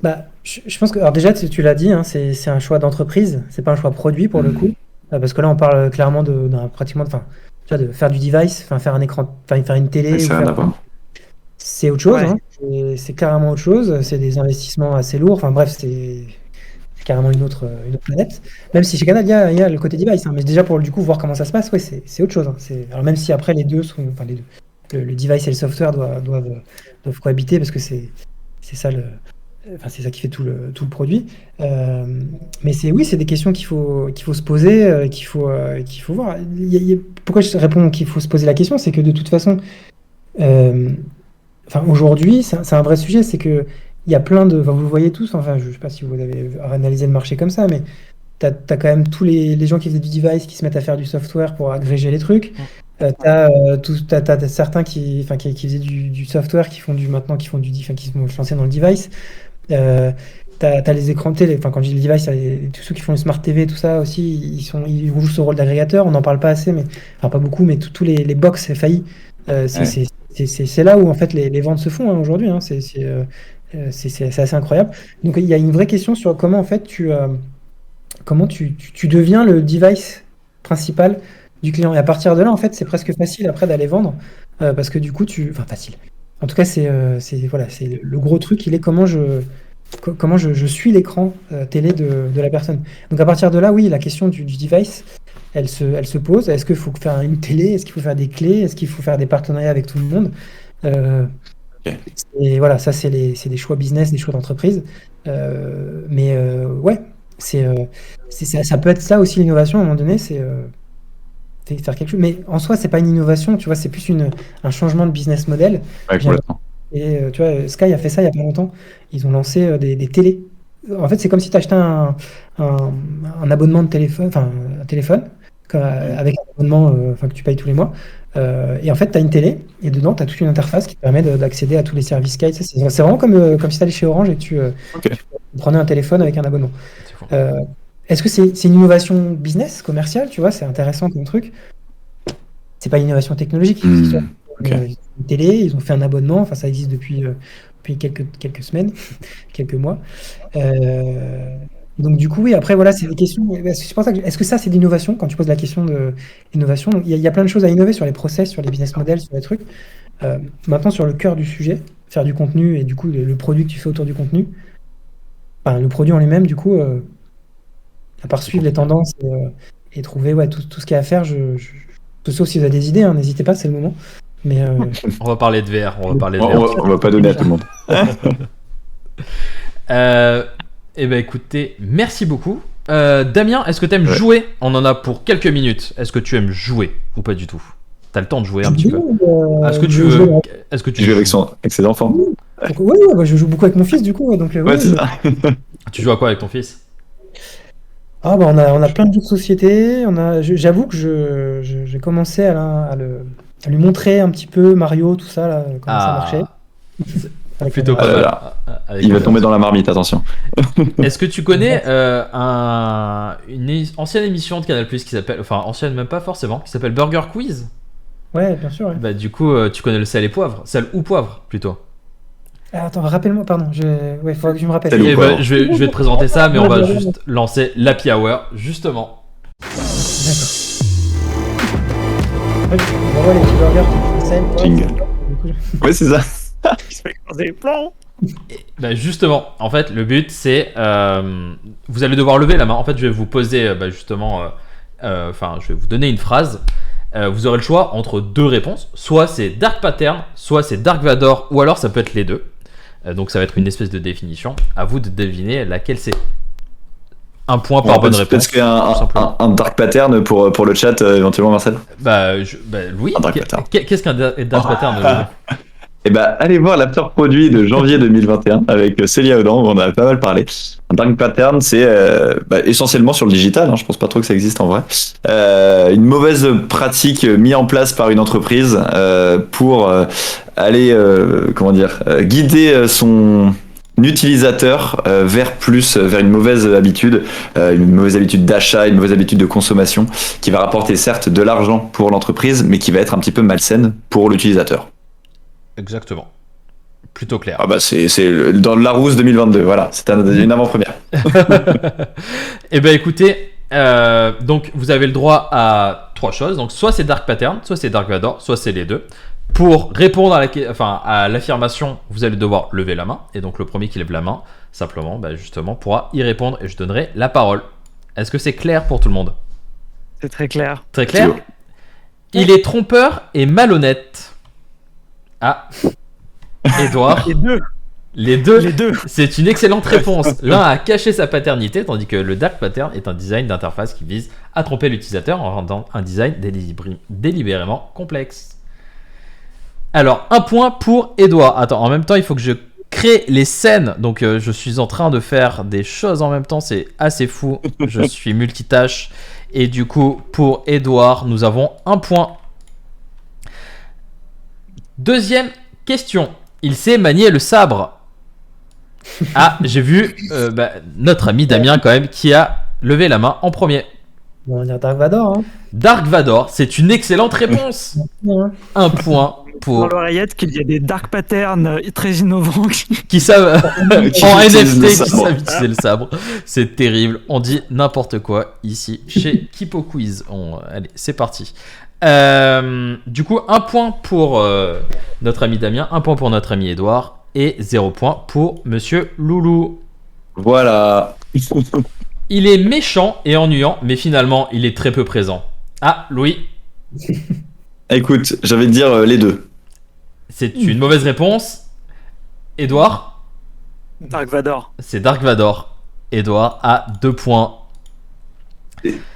Bah, je pense que, alors déjà, tu l'as dit, hein, c'est un choix d'entreprise, c'est pas un choix produit pour le coup. Parce que là, on parle clairement pratiquement, enfin, tu vois, de faire du device, enfin, faire un écran, enfin, faire une télé, ou Ça n'a rien à faire, voir. c'est autre chose, Ouais. hein. C'est carrément autre chose, c'est des investissements assez lourds, enfin bref, c'est carrément une autre planète. Même si chez Canal, il y a le côté device, hein, mais déjà pour du coup voir comment ça se passe, ouais, c'est autre chose. Hein. Alors même si après les deux sont, enfin les deux, le device et le software doivent cohabiter parce que c'est ça enfin c'est ça qui fait tout le produit. Mais oui, c'est des questions qu'il faut se poser, qu'il faut voir. Pourquoi je réponds qu'il faut se poser la question, c'est que de toute façon, enfin aujourd'hui, c'est un vrai sujet, c'est que il y a plein de, enfin, vous le voyez tous, enfin je sais pas si vous avez analysé le marché comme ça, mais t'as quand même tous les gens qui faisaient du device qui se mettent à faire du software pour agréger les trucs. T'as certains enfin, qui faisaient du software qui font maintenant qui se sont lancés dans le device. T'as les écrans télé, enfin quand je dis le device, tous ceux qui font les smart TV, tout ça aussi, ils jouent ce rôle d'agrégateur. On n'en parle pas assez, mais enfin pas beaucoup, mais tous les box FAI, c'est là où en fait les ventes se font, hein, aujourd'hui. Hein. C'est assez incroyable. Donc il y a une vraie question sur comment en fait comment tu deviens le device principal du client. Et à partir de là, en fait, c'est presque facile après d'aller vendre, parce que du coup, enfin facile. En tout cas, voilà, c'est le gros truc. Il est comment je suis l'écran télé de la personne. Donc à partir de là, oui, la question du device, elle se pose. Est-ce qu'il faut faire une télé? Est-ce qu'il faut faire des clés? Est-ce qu'il faut faire des partenariats avec tout le monde? Et voilà, ça c'est des choix business, des choix d'entreprise. Mais ouais, ça peut être ça aussi l'innovation à un moment donné, c'est faire quelque chose. Mais en soi, c'est pas une innovation, tu vois, c'est plus un changement de business model. Ouais, complètement. Et tu vois, Sky a fait ça il y a pas longtemps. Ils ont lancé des télés. En fait, c'est comme si tu achetais un abonnement de téléphone, enfin un téléphone, avec un abonnement enfin, que tu payes tous les mois. Et en fait, tu as une télé, et dedans, tu as toute une interface qui te permet d'accéder à tous les services Sky. C'est vraiment comme si tu allais chez Orange et tu prenais un téléphone avec un abonnement. C'est fou. Est-ce que c'est une innovation business, commerciale, tu vois, c'est intéressant comme truc. C'est pas une innovation technologique. Ils ont une télé, ils ont fait un abonnement, enfin ça existe depuis quelques semaines, quelques mois. Donc du coup, oui, après voilà, c'est des questions. C'est pour ça que est-ce que ça c'est de l'innovation quand tu poses la question de l'innovation? Donc, il y a plein de choses à innover sur les process, sur les business models, sur les trucs. Maintenant, sur le cœur du sujet, faire du contenu et du coup le produit que tu fais autour du contenu, enfin le produit en lui-même, du coup, à part suivre les tendances et trouver tout ce qu'il y a à faire, sauf si vous avez des idées, hein, n'hésitez pas, c'est le moment. Mais On va parler de VR. On va pas donner à tout le monde. Eh ben écoutez, merci beaucoup. Damien, est-ce que tu aimes jouer? On en a pour quelques minutes. Est-ce que tu aimes jouer ou pas du tout? T'as le temps de jouer un petit peu. Est-ce que tu joue avec ses enfants? Oui, je joue beaucoup avec mon fils du coup. Donc, ouais, c'est ça. Tu joues à quoi avec ton fils? Ah bah on a plein de jeux de société. J'avoue que j'ai commencé à à lui montrer un petit peu Mario, tout ça, là, comment ça marchait. Avec Plutôt la- pas mal. Il va Avec- tomber dans la marmite, attention. Est-ce que tu connais une ancienne émission de Canal+, qui s'appelle, enfin ancienne même pas forcément, qui s'appelle Burger Quiz? Ouais, bien sûr. Ouais. Bah du coup, tu connais le sel et poivre, sel ou poivre plutôt. Ah, attends, rappelle-moi, pardon. Ouais, faut que je me rappelle. Sel ou Et poivre. bah, je vais te présenter ça, mais on va Ouais, juste lancer l'Happy Hour justement. D'accord. Ouais, on voit les petits burgers qui font sel, poivre. Jingle. Du coup, Ouais, c'est ça. Des plans. Bah justement, en fait, le but c'est, vous allez devoir lever la main. En fait, je vais vous poser, justement, enfin, je vais vous donner une phrase. Vous aurez le choix entre deux réponses. Soit c'est Dark Pattern, soit c'est Dark Vador, ou alors ça peut être les deux. Donc ça va être une espèce de définition. À vous de deviner laquelle c'est. Un point par bonne réponse. Peut-être qu'il y a tout simplement. un dark pattern pour le chat, éventuellement, Marcel. Louis, Un Dark Pattern. qu'est-ce qu'un Dark Pattern Eh ben, allez voir l'after produit de janvier 2021 avec Célia Audan, où on en a pas mal parlé. Un dark pattern, c'est essentiellement sur le digital, hein, je pense pas trop que ça existe en vrai. Une mauvaise pratique mise en place par une entreprise pour aller, guider son utilisateur vers une mauvaise habitude d'achat, une mauvaise habitude de consommation, qui va rapporter certes de l'argent pour l'entreprise, mais qui va être un petit peu malsaine pour l'utilisateur. Exactement. Plutôt clair. Ah bah c'est dans le Larousse 2022, voilà, c'est une avant-première. Eh ben écoutez, donc vous avez le droit à trois choses. Donc soit c'est Dark Pattern, soit c'est Dark Vador, soit c'est les deux. Pour répondre à l'affirmation, vous allez devoir lever la main. Et donc le premier qui lève la main, simplement, justement, pourra y répondre et je donnerai la parole. Est-ce que c'est clair pour tout le monde? C'est très clair. Très clair. Théo. Il est trompeur et malhonnête. Ah. Édouard. Les deux. Les deux. Les deux. C'est une excellente réponse. L'un a caché sa paternité, tandis que le Dark Pattern est un design d'interface qui vise à tromper l'utilisateur en rendant un design délibérément complexe. Alors, un point pour Édouard. Attends, en même temps, il faut que je crée les scènes. Donc, je suis en train de faire des choses en même temps. C'est assez fou. Je suis multitâche. Et du coup, pour Édouard, nous avons un point. Deuxième question. Il sait manier le sabre. Ah, j'ai vu notre ami Damien quand même qui a levé la main en premier. Bon, on va dire Dark Vador. Hein. Dark Vador, c'est une excellente réponse. Ouais. Un point Dans pour l'oreillette qu'il y a des dark patterns très innovants. qui savent Qui en utilise NFT le qui sabre. savent utiliser le sabre. C'est terrible. On dit n'importe quoi ici chez Kipo Quiz. Allez, c'est parti. Du coup, un point pour notre ami Damien, un point pour notre ami Édouard et 0 point pour Monsieur Loulou. Voilà. Il est méchant et ennuyant, mais finalement, il est très peu présent. Ah, Louis, Écoute, j'avais de dire les deux. c'est une mauvaise réponse. Édouard, Dark Vador. c'est Dark Vador. Édouard a 2 points.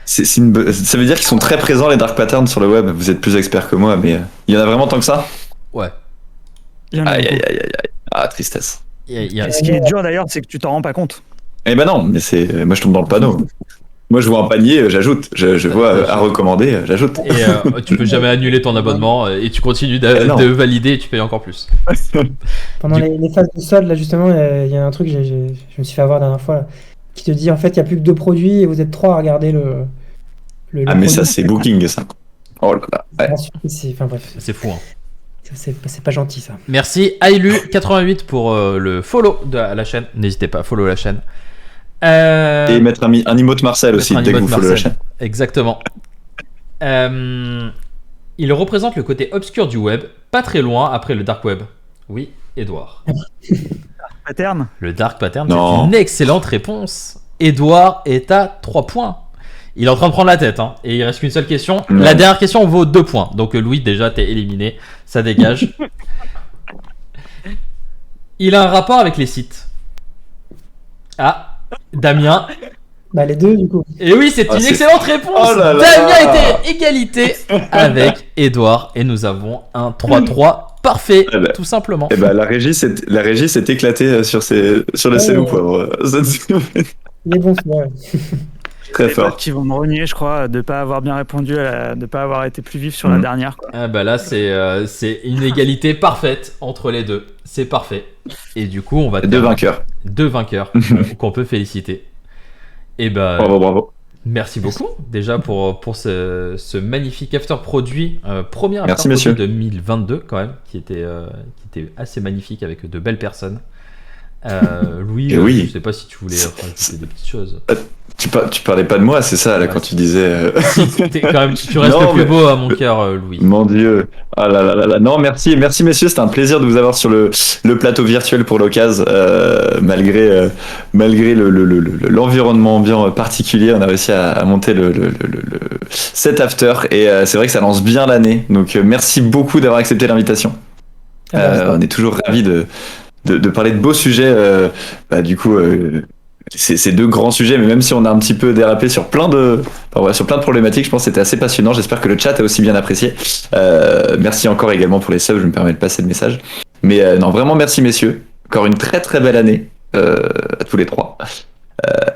Ça veut dire qu'ils sont très présents les dark patterns sur le web. Vous êtes plus expert que moi, mais il y en a vraiment tant que ça. Ouais. Il y en a Aïe beaucoup. aïe aïe aïe aïe. Ah, tristesse. Il y a- Et ce qui est dur d'ailleurs, c'est que tu t'en rends pas compte. Eh ben non, mais moi je tombe dans le panneau. Moi je vois un panier, j'ajoute. Je vois à recommander, j'ajoute. Et tu peux jamais annuler ton abonnement et tu continues non. de valider et tu payes encore plus. Pendant Du- les phases de solde, là justement, il y a un truc, je me suis fait avoir la dernière fois, là, qui te dit en fait, il n'y a plus que 2 produits et vous êtes 3 à regarder le Ah mais ça produit. c'est booking ça. Oh là là. Ouais. Ensuite, enfin bref, C'est fou. Hein. c'est pas gentil ça. Merci Ailu88 pour le follow de la chaîne. N'hésitez pas à follow la chaîne. Et mettre un emote Marcel aussi Mettre un dès que vous emote follow la Marcel. chaîne. Exactement. Il représente le côté obscur du web, pas très loin après le dark web. Oui, Édouard. Pattern. Le dark pattern, Non. c'est une excellente réponse. Édouard est à 3 points. Il est en train de prendre la tête, hein, et il reste qu'une seule question. Non. La dernière question vaut 2 points. Donc Louis, déjà, t'es éliminé. Ça dégage. Il a un rapport avec les sites. Ah, Damien. Bah les deux du coup. Et oui, c'est Ah, une c'est- excellente réponse. Oh là là. Damien était égalité avec Édouard. Et nous avons un 3-3 parfait, Eh ben. tout simplement. Eh ben la régie s'est éclatée sur les Ouais, cellules ouais. poivre. Il est bon celui-là. Ouais. Très Des potes fort. qui vont me renier, je crois, de pas avoir bien répondu, de pas avoir été plus vif sur la dernière. Quoi. Ah bah là, c'est une égalité parfaite entre les deux. C'est parfait. Et du coup, on va Deux vainqueurs. deux vainqueurs qu'on peut féliciter. Et bah, Bravo. merci beaucoup déjà pour ce magnifique after produit, premier after Merci, produit messieurs. 2022 quand même, qui était assez magnifique avec de belles personnes. Louis, Et oui. je sais pas si tu voulais rajouter des petites choses. Tu parlais pas de moi, c'est ça, là, Ouais. quand tu disais. Tu restes Non, le plus mais- beau à mon cœur, Louis. Mon Dieu. Ah là là là là. Non, merci messieurs, c'était un plaisir de vous avoir sur le plateau virtuel pour l'occasion. Malgré l'environnement ambiant particulier, on a réussi à monter cet after et c'est vrai que ça lance bien l'année. Donc merci beaucoup d'avoir accepté l'invitation. On est toujours ravis de parler de beaux sujets. Du coup, c'est deux grands sujets, mais même si on a un petit peu dérapé sur plein de problématiques, je pense que c'était assez passionnant. J'espère que le chat a aussi bien apprécié. Merci encore également pour les subs, je me permets de passer le message. Mais non, vraiment merci messieurs. Encore une très très belle année à tous les trois.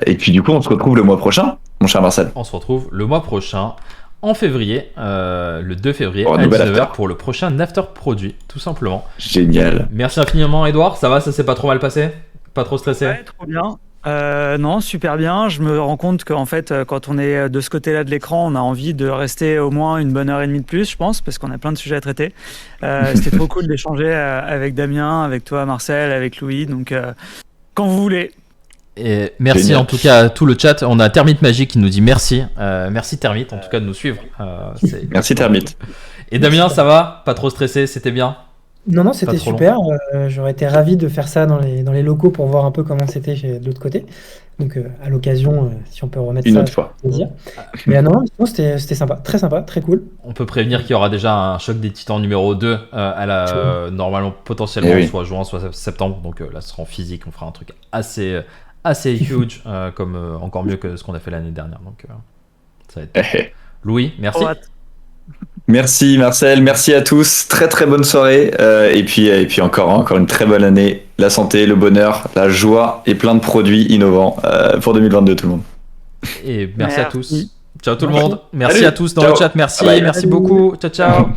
Et puis du coup, on se retrouve le mois prochain, mon cher Marcel. On se retrouve le mois prochain, en février, le 2 février, à nouvel 19h after. pour le prochain after produit, tout simplement. Génial. Merci infiniment, Edouard. Ça va, ça s'est pas trop mal passé? Pas trop stressé? Ouais, trop bien. Non, super bien. Je me rends compte qu'en fait, quand on est de ce côté-là de l'écran, on a envie de rester au moins une bonne heure et demie de plus, je pense, parce qu'on a plein de sujets à traiter. C'était trop cool d'échanger avec Damien, avec toi, Marcel, avec Louis. Donc, quand vous voulez. Et merci Génial. en tout cas à tout le chat. On a Termite Magique qui nous dit merci. Merci Termite en tout cas de nous suivre. Merci Termite. Et Damien, ça va? Pas trop stressé? C'était bien? Non, c'était Pas trop super. J'aurais été ravi de faire ça dans les locaux pour voir un peu comment c'était de l'autre côté. Donc, à l'occasion, si on peut remettre Une ça, autre fois. plaisir. Mais non, sinon, c'était sympa, très cool. On peut prévenir qu'il y aura déjà un choc des titans numéro 2 normalement potentiellement Eh oui. soit juin, soit septembre. Donc là, ce sera en physique. On fera un truc assez huge, comme encore mieux que ce qu'on a fait l'année dernière. Donc ça va être. Louis, merci. Trop hâte. Merci Marcel, merci à tous, très très bonne soirée et puis encore une très bonne année, la santé, le bonheur, la joie et plein de produits innovants pour 2022 tout le monde. Et merci à tous. Merci. Ciao tout le Merci. monde. Merci Salut. à tous dans Ciao. le chat. Merci, Bye bye. merci Salut. beaucoup. Ciao ciao.